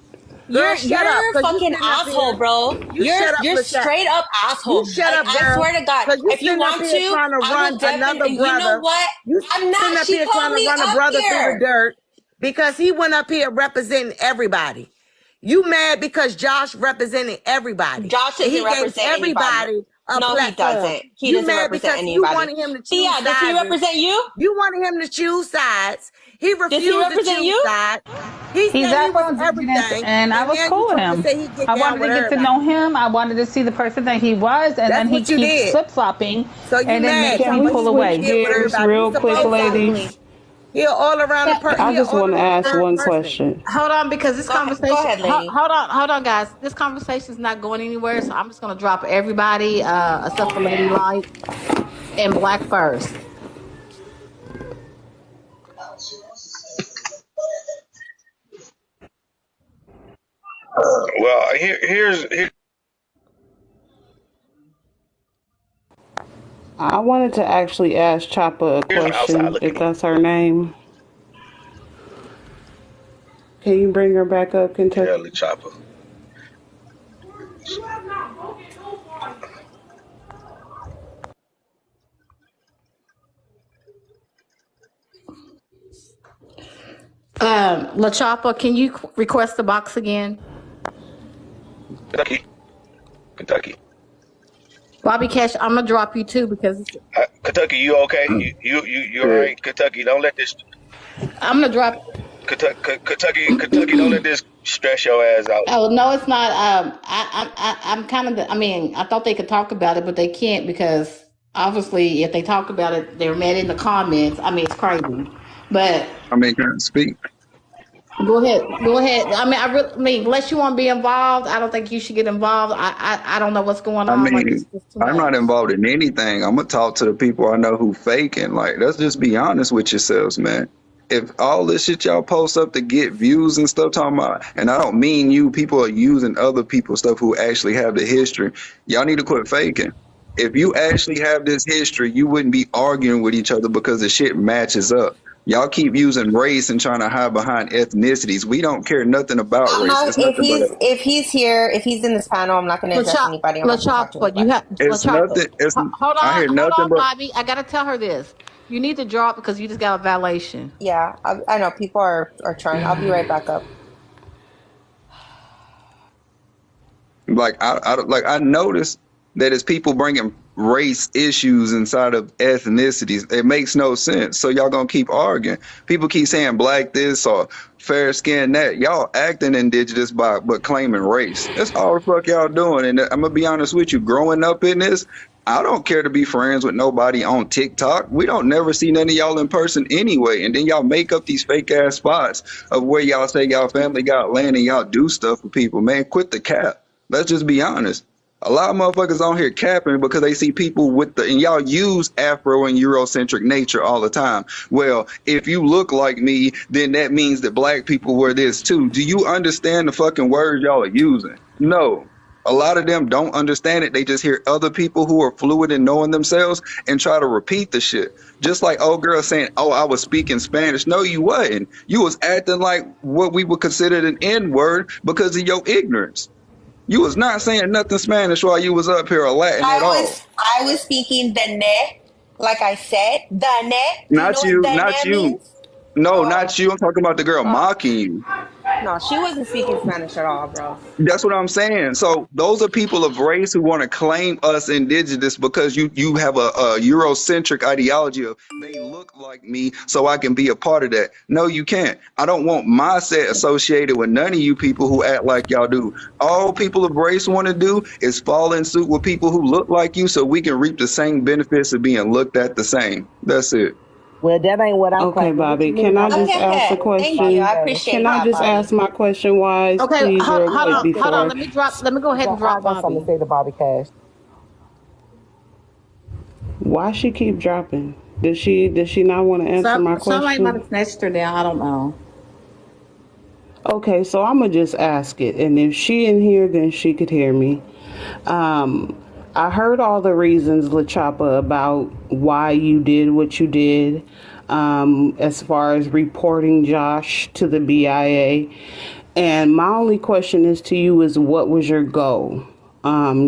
Girl, shut up, You're cause you fucking sitting up asshole, here. bro. You shut up, You're Lachette. straight up You asshole. shut Like up, I girl. swear to God, Cause you if you sitting up want here to, trying to I will run another definitely. You know brother. what? You I'm sitting not. up She here called trying to me run a up brother through the here. dirt because he went up here representing everybody. You mad because Josh represented everybody Josh and doesn't he gave represent anybody. everybody a No, he platform. doesn't. He You doesn't mad represent because you anybody. wanted him to choose Tia, does he sides. represent you? You wanted him to choose sides. He Does he refused to represent choose you? sides. He He's said he was Afro-Indigenous, everything, and I and was now you cool with trying to him. say he get I down wanted to with get to know everybody. him. I wanted to see the person that he was, and That's then he what you keeps did. flip-flopping, So you and it mad? makes can Talking me we about pull he switch can't away. get with gears everybody. You real quick, supposed to. ladies? Exactly. He an all around the I he an just all want to around ask third one person. question. Hold on, because this Go conversation. ahead, lady. Hold on, guys. This conversation is not going anywhere, so I'm just gonna drop everybody, except for Lady Light and Black first. Well, here. I wanted to actually ask Chapa a Here's outside question, if looking in. that's her name. Can you bring her back up, Yeah, Kentucky? the chopper. La Chapa, can you request the box again? Kentucky. Kentucky. Bobby Cash, I'm gonna drop you too because Kentucky, you okay? You all right? Kentucky, don't let this I'm gonna drop. Kentucky, don't let this stress your ass out. Oh no, it's not. I'm kind of. I mean, I thought they could talk about it, but they can't because obviously, if they talk about it, they're mad in the comments. I mean, it's crazy. But I mean, can I speak? go ahead, go ahead. I mean, I mean, unless you want to be involved, I don't think you should get involved. I don't know what's going I on. Like it's mean, just too I'm much. not involved in anything. I'm gonna talk to the people I know who faking. Like, let's just be honest with yourselves, man. If all this shit y'all post up to get views and stuff talking about, and I don't mean you, people are using other people's stuff who actually have the history. Y'all need to quit faking. If you actually have this history, you wouldn't be arguing with each other because the shit matches up. Y'all keep using race and trying to hide behind ethnicities. We don't care nothing about I'm race. not It's nothing but if he's here, if he's in this panel, I'm not going to address LaChop, anybody. I'm not going to talk to LaChoppa, you anybody. have it's LaChoppa. nothing. It's I hear Hold nothing on, but Bobby. I gotta tell her this. You need to drop because you just got a violation. Yeah, I know people are trying. I'll be right back up. like I noticed that it's people bringing race issues inside of ethnicities. It makes no sense. So y'all gonna keep arguing. People keep saying black this or fair skin that. Y'all acting indigenous by but claiming race. That's all the fuck y'all doing. And I'm gonna be honest with you. Growing up in this, I don't care to be friends with nobody on TikTok. We don't never see none of y'all in person anyway. And then y'all make up these fake ass spots of where y'all say y'all family got land and y'all do stuff for people. Man, quit the cap. Let's just be honest. A lot of motherfuckers on here capping because they see people with the, and y'all use Afro and Eurocentric nature all the time. Well, if you look like me, then that means that black people were this too. Do you understand the fucking words y'all are using? No. A lot of them don't understand it. They just hear other people who are fluid in knowing themselves and try to repeat the shit. Just like old girl saying, "Oh, I was speaking Spanish." No, you wasn't. You was acting like what we would consider an N word because of your ignorance. You was not saying nothing Spanish while you was up here or Latin at all. I was speaking the ne, like I said, the ne. Do you know Not what you, the not ne you. means? No, Oh, not you. I'm talking about the girl oh, mocking you. no, she wasn't speaking Spanish at all, bro. That's what I'm saying. So those are people of race who want to claim us indigenous because you have a Eurocentric ideology of they look like me, so I can be a part of that. No, you can't. I don't want my set associated with none of you people who act like y'all do. All people of race want to do is fall in suit with people who look like you, so we can reap the same benefits of being looked at the same. That's it. Well, that ain't what I'm Okay, claiming. What Bobby, you mean can I I look just like ask a Okay, you, thank you. question? I Bobby Cash? appreciate Can I that, just Bobby. ask my question wise, Okay, please, real hold quick on, hold on. before? Let me drop. Let me go ahead and I drop got something to Bobby. say to Bobby Cash. Why she keep dropping? Did she not want to answer my Somebody might question? have snatched her down. I don't know. Okay, so I'ma just ask it, and if she in here, then she could hear me. I heard all the reasons, La Chapa, about why you did what you did, as far as reporting Josh to the BIA. And my only question is to you is what was your goal?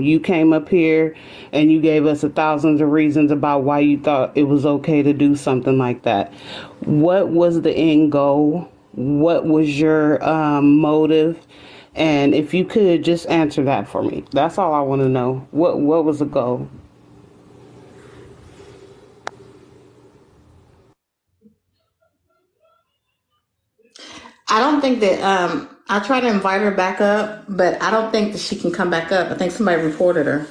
You came up here and you gave us a thousands of reasons about why you thought it was okay to do something like that. What was the end goal? What was your motive? And if you could just answer that for me, that's all I want to know. What was the goal? I don't think that. I tried to invite her back up, but I don't think that she can come back up. I think somebody reported her.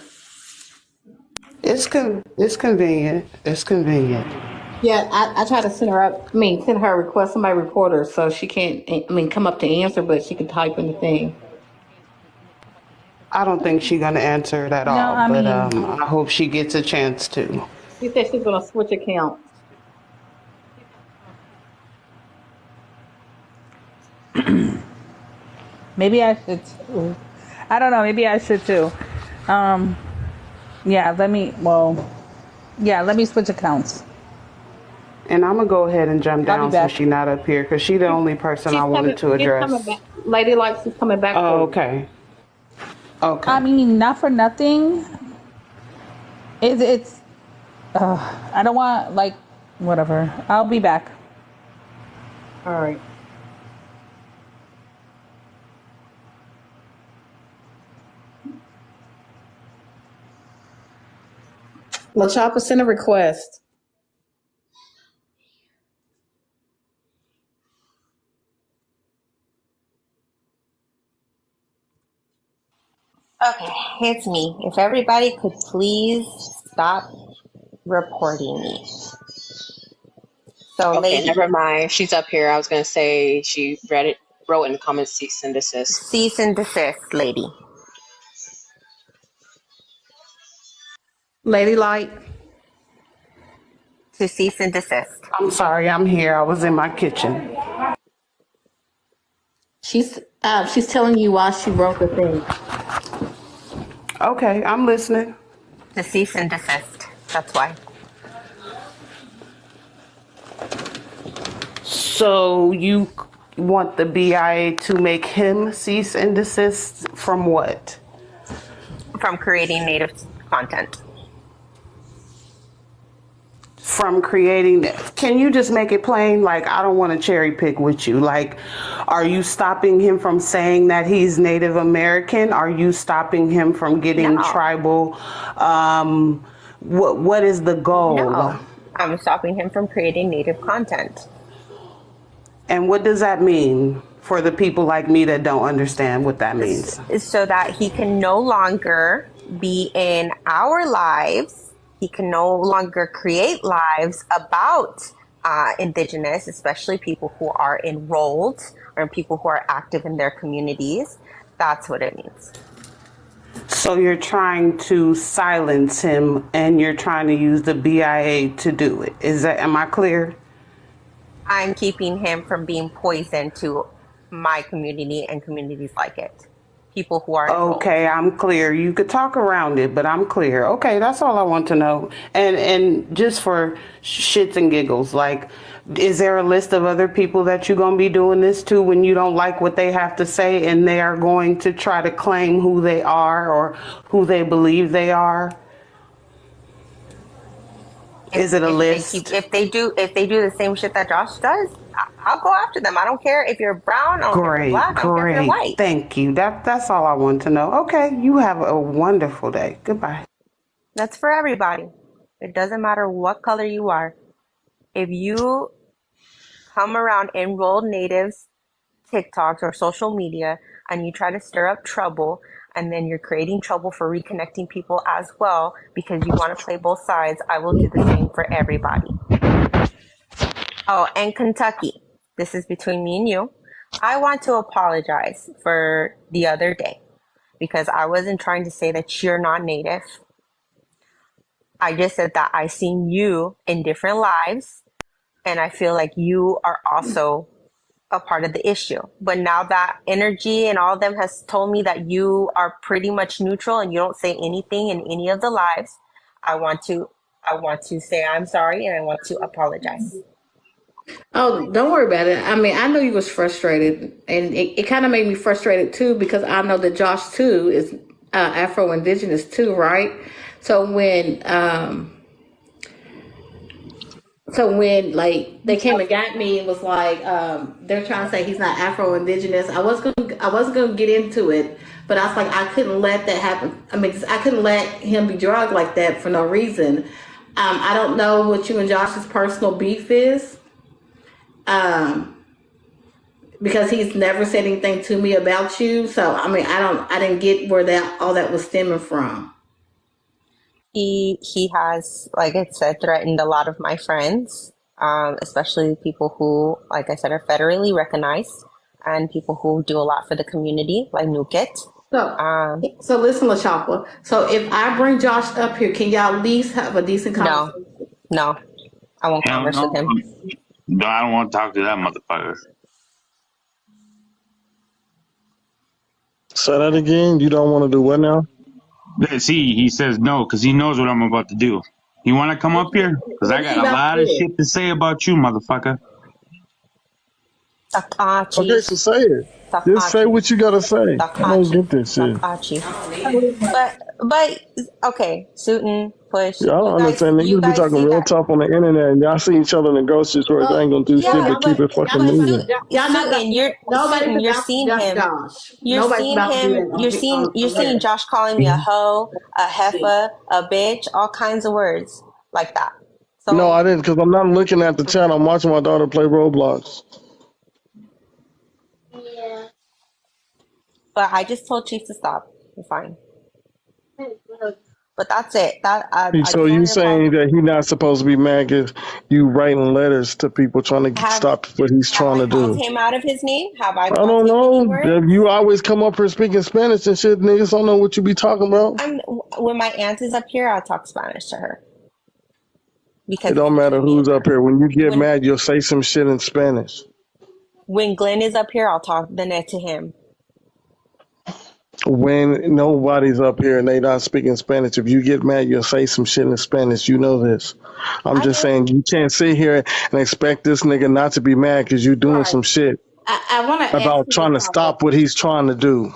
It's convenient. It's convenient. Yeah, I tried to send her up. I mean, send her a request. Somebody report her so she can't. I mean, come up to answer, but she can type in the thing. I don't think she's gonna answer it at No, all, I but mean, I hope she gets a chance to. She said she's gonna switch accounts. maybe I should too. I don't know. Maybe I should too. Um, yeah. Let me switch accounts. And I'm gonna go ahead and jump I'll be down since back. she's not up here because she's the only person I She's wanted coming. to She's coming back. address. Lady like she's coming back for Oh, you. okay. I Okay. mean, not for nothing. It's. I don't want like, whatever. I'll be back. All right. La Chapa sent a request. Okay, it's me. If everybody could please stop reporting me. So, Okay, lady, never mind. She's up here. I was gonna say she read it, wrote in the comments, cease and desist. cease and desist, lady. Lady Light. To cease and desist. I'm sorry, I'm here. I was in my kitchen. She's telling you why she wrote the thing. Okay, I'm listening. To cease and desist. That's why. So you want the BIA to make him cease and desist from what? From creating native content. From creating, can you just make it plain? Like, I don't want to cherry pick with you. Like, are you stopping him from saying that he's Native American? Are you stopping him from getting No. tribal? What is the goal? No. I'm stopping him from creating native content. And what does that mean for the people like me that don't understand what that means? So that he can no longer be in our lives. He can no longer create lives about Indigenous, especially people who are enrolled or people who are active in their communities. That's what it means. So you're trying to silence him and you're trying to use the BIA to do it. Am I clear? I'm keeping him from being poison to my community and communities like it. People who are enrolled. Okay, I'm clear. You could talk around it, but I'm clear. Okay, that's all I want to know. And just for shits and giggles, like, is there a list of other people that you're going to be doing this to when you don't like what they have to say and they are going to try to claim who they are or who they believe they are? Is it a list? If they do the same shit that Josh does, I'll go after them. I don't care if you're brown, I don't care if you're Great, black, I don't care if you're great. white. Thank you. That's all I want to know. Okay, you have a wonderful day. Goodbye. That's for everybody. It doesn't matter what color you are. If you come around enrolled natives, TikToks or social media, and you try to stir up trouble, and then you're creating trouble for reconnecting people as well because you want to play both sides, I will do the same for everybody. Oh, and Kentucky, this is between me and you. I want to apologize for the other day because I wasn't trying to say that you're not native. I just said that I seen you in different lives and I feel like you are also a part of the issue. But now that energy and all of them has told me that you are pretty much neutral and you don't say anything in any of the lives, I want to say I'm sorry and I want to apologize. Oh, don't worry about it. I mean, I know you was frustrated, and it kind of made me frustrated too because I know that Josh too is Afro Indigenous too, right? So when like they came and got me and was like they're trying to say he's not Afro Indigenous, I wasn't gonna get into it, but I was like I couldn't let that happen. I mean, I couldn't let him be drugged like that for no reason. I don't know what you and Josh's personal beef is. Um, because he's never said anything to me about you. So I mean, I didn't get where that all that was stemming from. He has, like I said, threatened a lot of my friends, especially people who, like I said, are federally recognized and people who do a lot for the community, like Nukit. So, Um, so listen, La Chapa. So if I bring Josh up here, can y'all at least have a decent no, conversation? no, I won't Hell converse with no. him. No, I don't want to talk to that motherfucker. Say that again. You don't want to do what now? See, he says no because he knows what I'm about to do. You want to come up here? Because I What's he got a about to lot of do? shit to say about you, motherfucker. Takachi, Okay, so say it. Just say Takachi, what you gotta say. I don't Takachi, get this shit. Takachi. But okay, Suitin, Push, Yeah, I don't understand. you Niggas be guys talking see real that? tough on the internet, and y'all see each other in the grocery store. They Well, ain't gonna do shit Yeah, but keep it fucking moving. y'all not Suitin, nobody's You're about to seeing jump him. Josh. Nobody's about to do that You're on seeing here. Josh calling me a hoe, a heifer, a bitch, all kinds of words like that. No, I So, didn't, because I'm not looking at the chat. I'm watching my daughter play Roblox. but I just told Chief to stop. You're fine. But that's it. I So just you wanted to call. saying that he's not supposed to be mad because you writing letters to people trying to Have stop what he's have trying I to called do? him out of his name? Have I I called don't him any know. words? If you always come up here speaking Spanish and shit, niggas don't know what you be talking about. When my aunt is up here, I'll talk Spanish to her It because it's don't matter between me who's and up her. here. When you get When mad, you'll say some shit in Spanish. when Glenn is up here, I'll talk the net to him. When nobody's up here and they not speaking Spanish, if you get mad, you'll say some shit in Spanish. You know this. I'm I just do. saying you can't sit here and expect this nigga not to be mad because you doing Right. some shit I want to ask about you, trying to Chapa. stop what he's trying to do,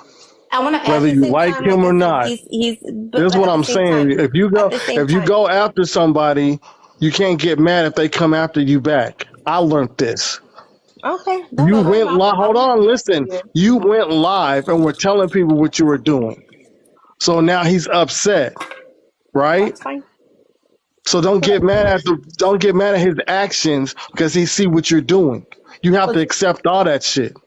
I want to At ask whether the you you. same like time, like him I or said, not. he's This is but what at the I'm same time, saying. If you go after somebody, you can't get mad if they come after you back. I learned this. okay, that's You fine. went live. Hold I'll on, respect listen. you. You went live and were telling people what you were doing. So now he's upset, right? That's fine. So don't get mad at his actions because he see what you're doing. You have to accept all that shit.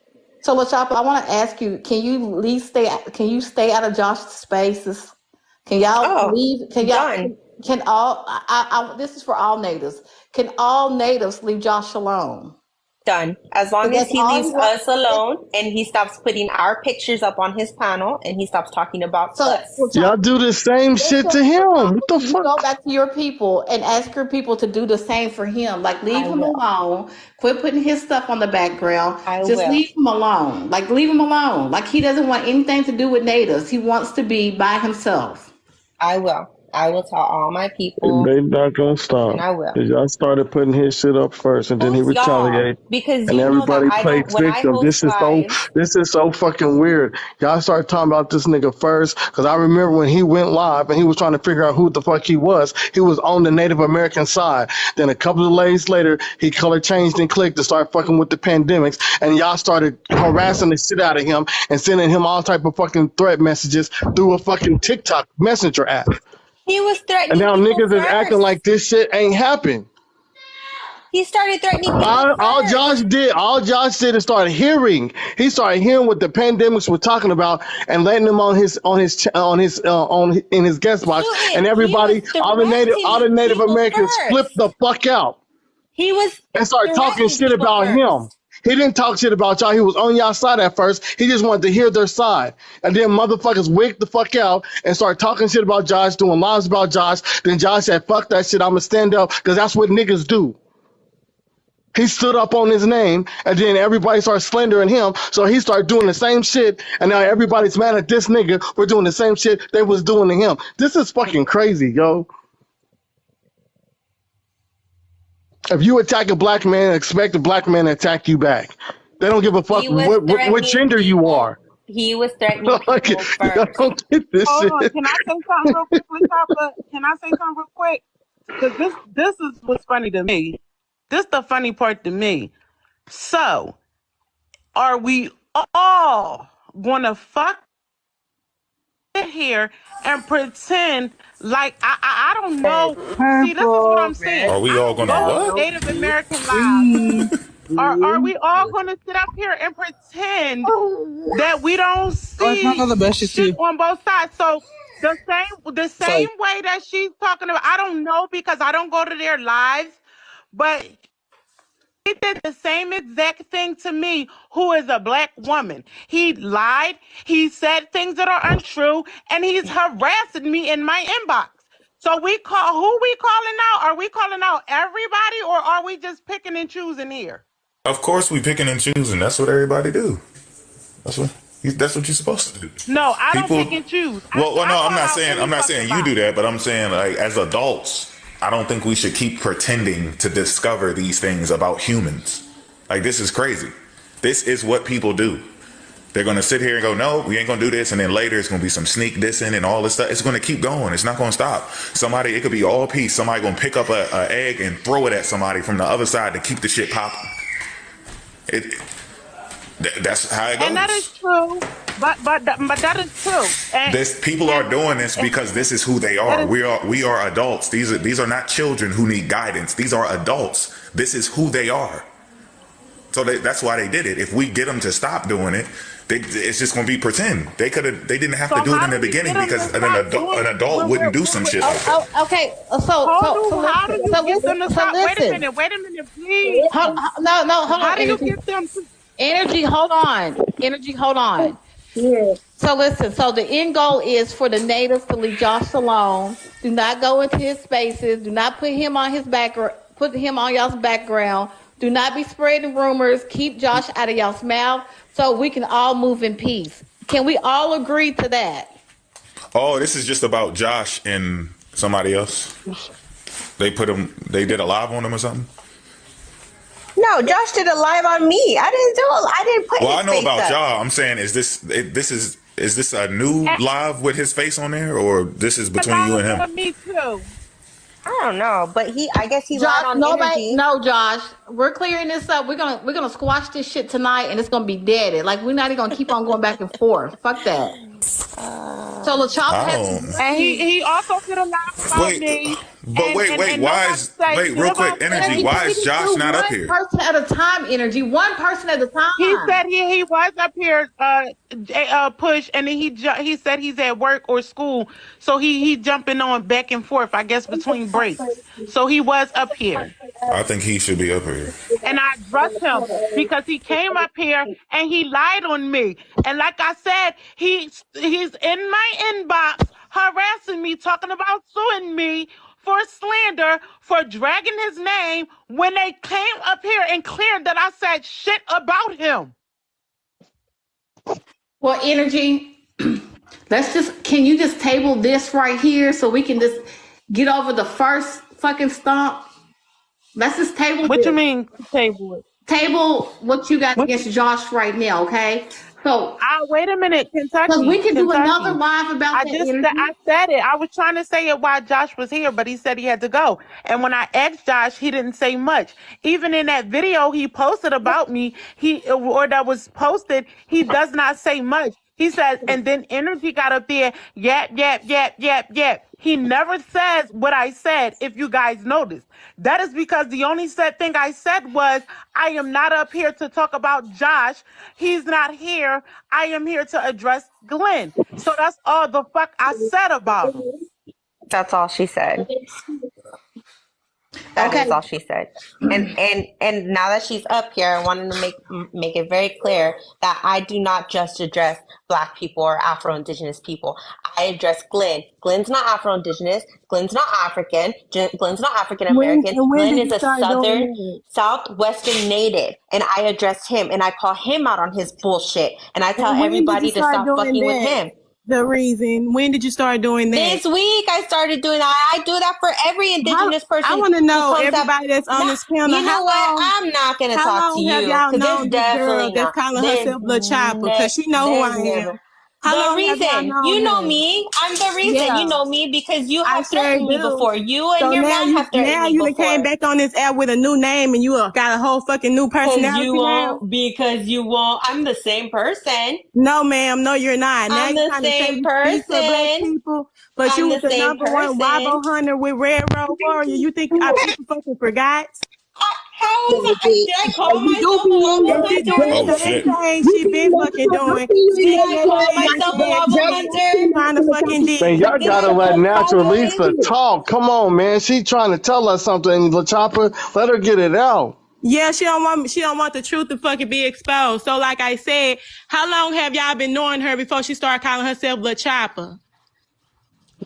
So, LaChapa, I want to ask you: Can you at least stay? Can you stay out of Josh's spaces? Can y'all Oh, leave? Can y'all? done, Can all? This is for all natives. Can all natives leave Josh alone? done. As long Because as that's he all he leaves wants. us alone and he stops putting our pictures up on his panel and he stops talking about So, us. Y'all LaChapa, do the same shit to him. What the can you go fuck? back to your people and ask your people to do the same for him? Like, leave I him will. alone. Quit putting his stuff on the background. I Just will. leave him alone. Like, leave him alone. Like, he doesn't want anything to do with natives. He wants to be by himself. I will. I will tell all my people They not gonna and stop. I will. 'Cause y'all started putting his shit up first, and then he Who's y'all? retaliate, Because and you know that everybody I plays don't, when I victim. host lives, This is so fucking weird. Y'all started talking about this nigga first, because I remember when he went live and he was trying to figure out who the fuck he was. He was on the Native American side. Then a couple of days later, he color changed and clicked to start fucking with the pandemics, and y'all started harassing the shit out of him and sending him all type of fucking threat messages through a fucking TikTok messenger app. he was And threatening now people niggas is acting first. like this shit ain't happened. He started threatening people first. All Josh did is start hearing. He started hearing what the pandemics were talking about and letting them on in his guest box. And Shooting. He was everybody, all the threatening Native people Americans flipped first. the fuck out He was and started talking threatening shit people about him. first. He didn't talk shit about y'all. He was on y'all side at first. He just wanted to hear their side. And then motherfuckers wigged the fuck out and started talking shit about Josh, doing lies about Josh. Then Josh said, fuck that shit. I'm going to stand up because that's what niggas do. He stood up on his name, and then everybody started slandering him. So he started doing the same shit, and now everybody's mad at this nigga for doing the same shit they was doing to him. This is fucking crazy, yo. If you attack a black man, expect a black man to attack you back. They don't give a fuck He was what threatening gender you are. people. He was threatening Like, people y'all first. don't get this Hold on. shit. Can I say something real quickly, Chopper? Can I say something real quick? Because this is what's funny to me. This the funny part to me. So, are we all gonna fuck here and pretend like I don't know? See, this is what Purple, I'm saying. red, Are we I all don't gonna go yellow, to what? Native blue, American lives. green, Are blue. we all gonna sit up here and pretend that we don't Oh, it's not see the best shit too. on both sides? So the same Sorry. way that she's talking about, I don't know because I don't go to their lives, but he did the same exact thing to me, who is a black woman. He lied, he said things that are untrue, and he's harassing me in my inbox. So who we calling out? Are we calling out everybody or are we just picking and choosing here? Of course, we picking and choosing. That's what everybody do. That's what you're supposed to do. No, I don't pick People. and choose. Well, I no, I'm call not out saying any fucking you do body. that, but I'm saying like as adults, I don't think we should keep pretending to discover these things about humans. Like this is crazy. This is what people do. They're gonna sit here and go, no, we ain't gonna do this, and then later it's gonna be some sneak dissing and all this stuff. It's gonna keep going. It's not gonna stop. Somebody, it could be all peace. Somebody gonna pick up a egg and throw it at somebody from the other side to keep the shit popping. It, that's how it And that is goes. true. But that is true. This people are doing this And because this is who they that are. is We are adults. These are not children who need guidance. These are adults. This is who they are. So that's why they did it. If we get them to stop doing it, It's just gonna be pretend. They didn't have to So do it how in the do we get beginning them to because stop doing an adult wouldn't do some shit like that. Okay. So how listen. do you get them to So stop? listen. Wait a minute, please. No, hold How on, do you energy. get them to Energy, hold on. Energy, hold on. So listen, so the end goal is for the natives to leave Josh alone. Do not go into his spaces. Do not put him on his put him on y'all's background. Do not be spreading rumors. Keep Josh out of y'all's mouth so we can all move in peace. Can we all agree to that? Oh, this is just about Josh and somebody else. They did a live on him or something. No, Josh did a live on me. I didn't put Well, his I know face about up. y'all. I'm saying, is this a new live with his face on there, or this is between you and him? me too? I don't know, but I guess he lied Josh, on nobody, energy. no, Josh. We're clearing this up. We're gonna squash this shit tonight, and it's gonna be dead. Like we're not even gonna keep on going back and forth. Fuck that. So LaChoppa I has don't. And to he also did a live about Wait, me, but wait. and Why nobody is said wait shit real quick? about Energy. that. Energy, can Why we is just Josh do not up one here? person at a time? Energy, one person at a He time. said he was up here, push, and then he said he's at work or school, so he jumping on back and forth, I guess between breaks. So he was up here, I think he should be up here. and I addressed him because he came up here and he lied on me. And like I said, he's in my inbox harassing me, talking about suing me for slander, for dragging his name when they came up here and cleared that I said shit about him. Well, energy. Can you just table this right here so we can just get over the first fucking stomp? Let's just table What you this. mean table it? Table what you got What? against Josh right now, okay? So, Wait a minute, because we can do another Kentucky. live about that I energy. said it. I was trying to say it while Josh was here, but he said he had to go. And when I asked Josh, he didn't say much. Even in that video he posted about me, that was posted, he does not say much. He said, and then energy got up there, yap, yap, yap, yap, yap. He never says what I said, if you guys noticed. That is because the only thing I said was, I am not up here to talk about Josh. He's not here. I am here to address Glenn. So that's all the fuck I said about him. That's all she said. That Okay. is all she said. And now that she's up here, I wanted to make it very clear that I do not just address Black people or Afro-Indigenous people. I address Glenn. Glenn's not Afro-Indigenous. Glenn's not African. Glenn's not African-American. When Glenn did is you a start doing that? Southwestern native. And I address him and I call him out on his bullshit. And I tell And when did you everybody to start stop doing fucking with that? him. The reason. When did you start doing that? This week I started doing that. I do that for every Indigenous I person want to who know, comes up. everybody that's on Not, this panel, you know what? I'm not gonna how talk to long have you y'all because there's known this girl definitely that's not. calling herself La Chopper? Because she know who There's I am. never. How The long have y'all reason known you know her? me, I'm the reason you Yeah, know me because you I have sure threatened me do. before. You and So your man have threatened now me you done came before. back on this app with a new name and you got a whole fucking new personality now? Because you won't. I'm the same person. No, ma'am. No, you're not. Now I'm you're the trying to say same you speak for Black person. people, but you I'm was the the same number one person. Wabo hunter with Railroad Warrior. You think our people fucking forgot? How was did I call You do myself a be in wobble that bitch doing hunter? the Oh same shit. thing she been fucking doing. Did She in I that call shit, myself a wobble hunter? trying to fucking Man, dig. y'all Did gotta I let call Natural Colin? Lisa talk. Come on, man. She trying to tell us something, La Chopper. Let her get it out. Yeah, she don't want the truth to fucking be exposed. So like I said, how long have y'all been knowing her before she started calling herself La Chopper?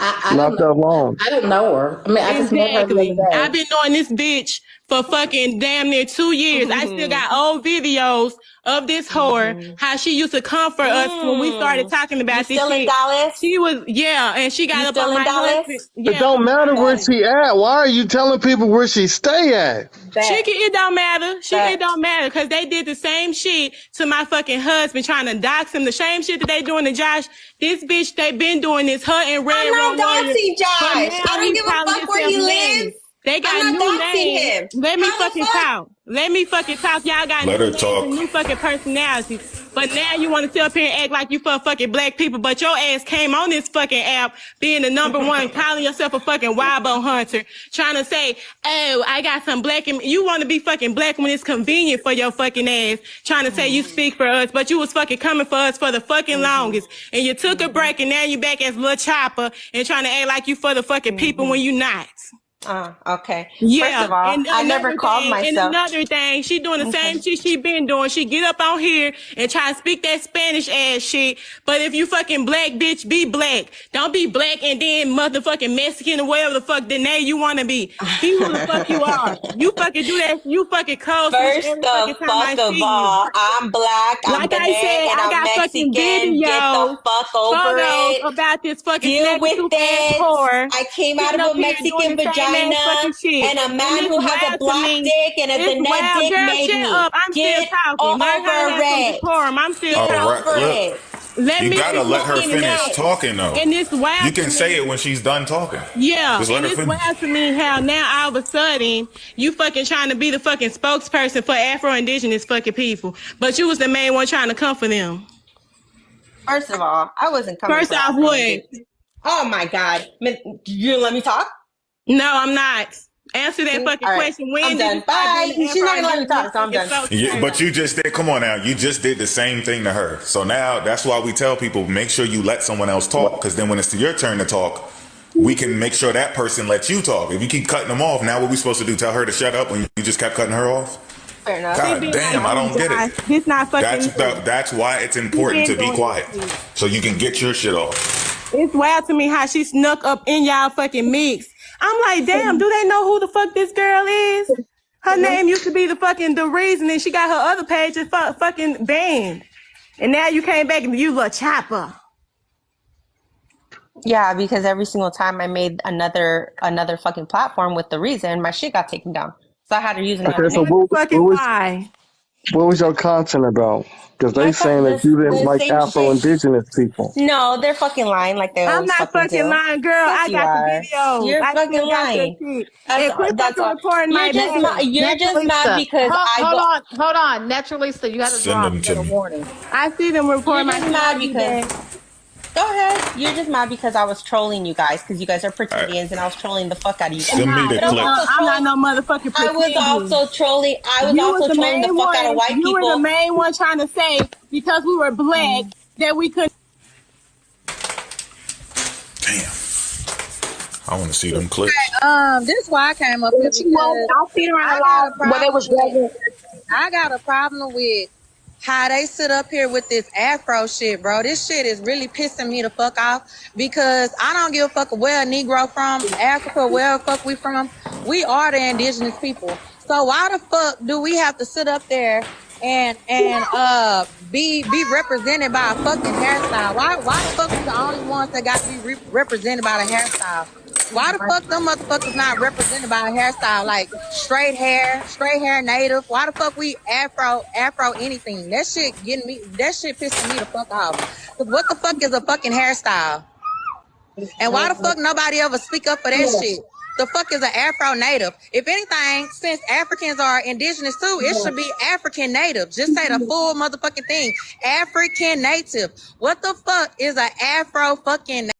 I Not don't that know. long. I don't know her. I mean, I just met her the Exactly. other I've day. been knowing this bitch for fucking damn near 2 years. I still got old videos of this whore, how she used to comfort us when we started talking You about this still in shit. Dallas? She was, yeah, and she You got up still on in my Dallas? husband. It Yeah, don't matter where Bet. she at. Why are you telling people where she stay at? Bet. it don't matter. It Bet. don't matter because they did the same shit to my fucking husband, trying to dox him. The same shit that they doing to Josh. This bitch, they been doing this. Her and I'm Red not Road Warrior. doxing But Josh. now I don't he's give a calling fuck where himself he lives. nanny. They I'm got not new doxing names. him. Let me How the fucking fuck? talk. Let me fucking talk. Y'all got Let new her names and talk. new fucking personalities. But now you want to sit up here and act like you for fucking black people. But your ass came on this fucking app being the number one, calling yourself a fucking wild bone hunter, trying to say, oh, I got some black in me. You want to be fucking black when it's convenient for your fucking ass, trying to say you speak for us, but you was fucking coming for us for the fucking longest. And you took a break and now you back as Lil Chopper and trying to act like you for the fucking people when you not. Okay. First Yeah, of all, and I never called myself. another thing, she doing the Okay. same shit she been doing. She get up on here and try to speak that Spanish ass shit. But if you fucking black, bitch, be black. Don't be black and then motherfucking Mexican or whatever the fuck the name you want to be. Be who the fuck you are. You fucking do that. You fucking code switch First every fucking time I of see you. all, I'm black, I'm Like I Ghanaian, said, and I I'm got fucking Mexican. Get the videos, fuck over photos it. about this fucking Deal snaggletooth with ass it. whore I came out sitting of up a here doing Mexican the same ass vagina, fucking shit. and a And man it's who has a wild to black me. dick and a It's Danette wild, dick girl. made Shut me. up. I'm still Get talking. Learn how to over have some it. decorum. I'm still All Get right, over talking. look, it. Let you me gotta You let her finish. fucking finish next. talking though. And it's You wild to can say me. it when she's done talking. Yeah, Just let and her it's finish. wild to me how now all of a sudden you fucking trying to be the fucking spokesperson for Afro-Indigenous fucking people, but you was the main one trying to come for them. First of all, I wasn't coming First for off, Afro what? Indigenous. Oh my God. You let me talk? No, I'm not. Answer that See? fucking All right. question. I'm When did you done. start being Bye. the She's not going to let me Afro-Indigenous talk, so I'm fucking done. But spokesperson? you just did. Come on now. You just did the same thing to her. So now that's why we tell people make sure you let someone else talk, because then when it's your turn to talk, we can make sure that person lets you talk. If you keep cutting them off, now what we supposed to do? Tell her to shut up when you just kept cutting her off? Fair enough. It God been damn, like I this, don't get it. Josh. This not fucking new. That's why it's He important been to be doing this quiet shit. so you can get your shit off. It's wild to me how she snuck up in y'all fucking mix. I'm like, damn, do they know who the fuck this girl is? Her name used to be the reason, and she got her other page and fucking banned. And now you came back and you look Chopper. Yeah, because every single time I made another fucking platform with the reason, my shit got taken down. So I had to use another Okay, so name. Wonder fucking why. what was your content about? Because they My saying that you didn't the like same Afro shit. Indigenous people. No, they're fucking lying like they I'm always not fucking fucking do. lying, girl. Yes, I you got the are. videos. You're I fucking still got that lying. shit. That's And quit that's fucking all. reporting my page. You're just mad Naturalista, because I hold go. on, hold on. Naturalista, you got to Send drop. them You to got a me. warning. I see them You're report my just shit. mad I'll be because back. go ahead. You're just mad because I was trolling you guys because you guys are All right. pretendians and I was trolling the fuck out of you guys. Send me the But I was clip. also I'm not trolling. no motherfucking I was pretending. also trolling. I was You was also the trolling the main fuck out of one. white You were the people. main one trying to say because we were black that we couldn't. Damn. I want to see them clips. This is why I came up here But you know, because I see her in a I got a live where they problem was with dragging. I got a problem with how they sit up here with this Afro shit, bro. This shit is really pissing me the fuck off because I don't give a fuck where a Negro from, Africa, where the fuck we from. We are the indigenous people. So why the fuck do we have to sit up there and be represented by a fucking hairstyle? Why the fuck we the only ones that got to be represented by the hairstyle? Why the fuck them motherfuckers not represented by a hairstyle like straight hair native? Why the fuck we afro anything? That shit pissing me the fuck off. Cause what the fuck is a fucking hairstyle? And why the fuck nobody ever speak up for that shit? The fuck is an Afro native? If anything, since Africans are indigenous too, it should be African native. Just say the full motherfucking thing. African native. What the fuck is an Afro fucking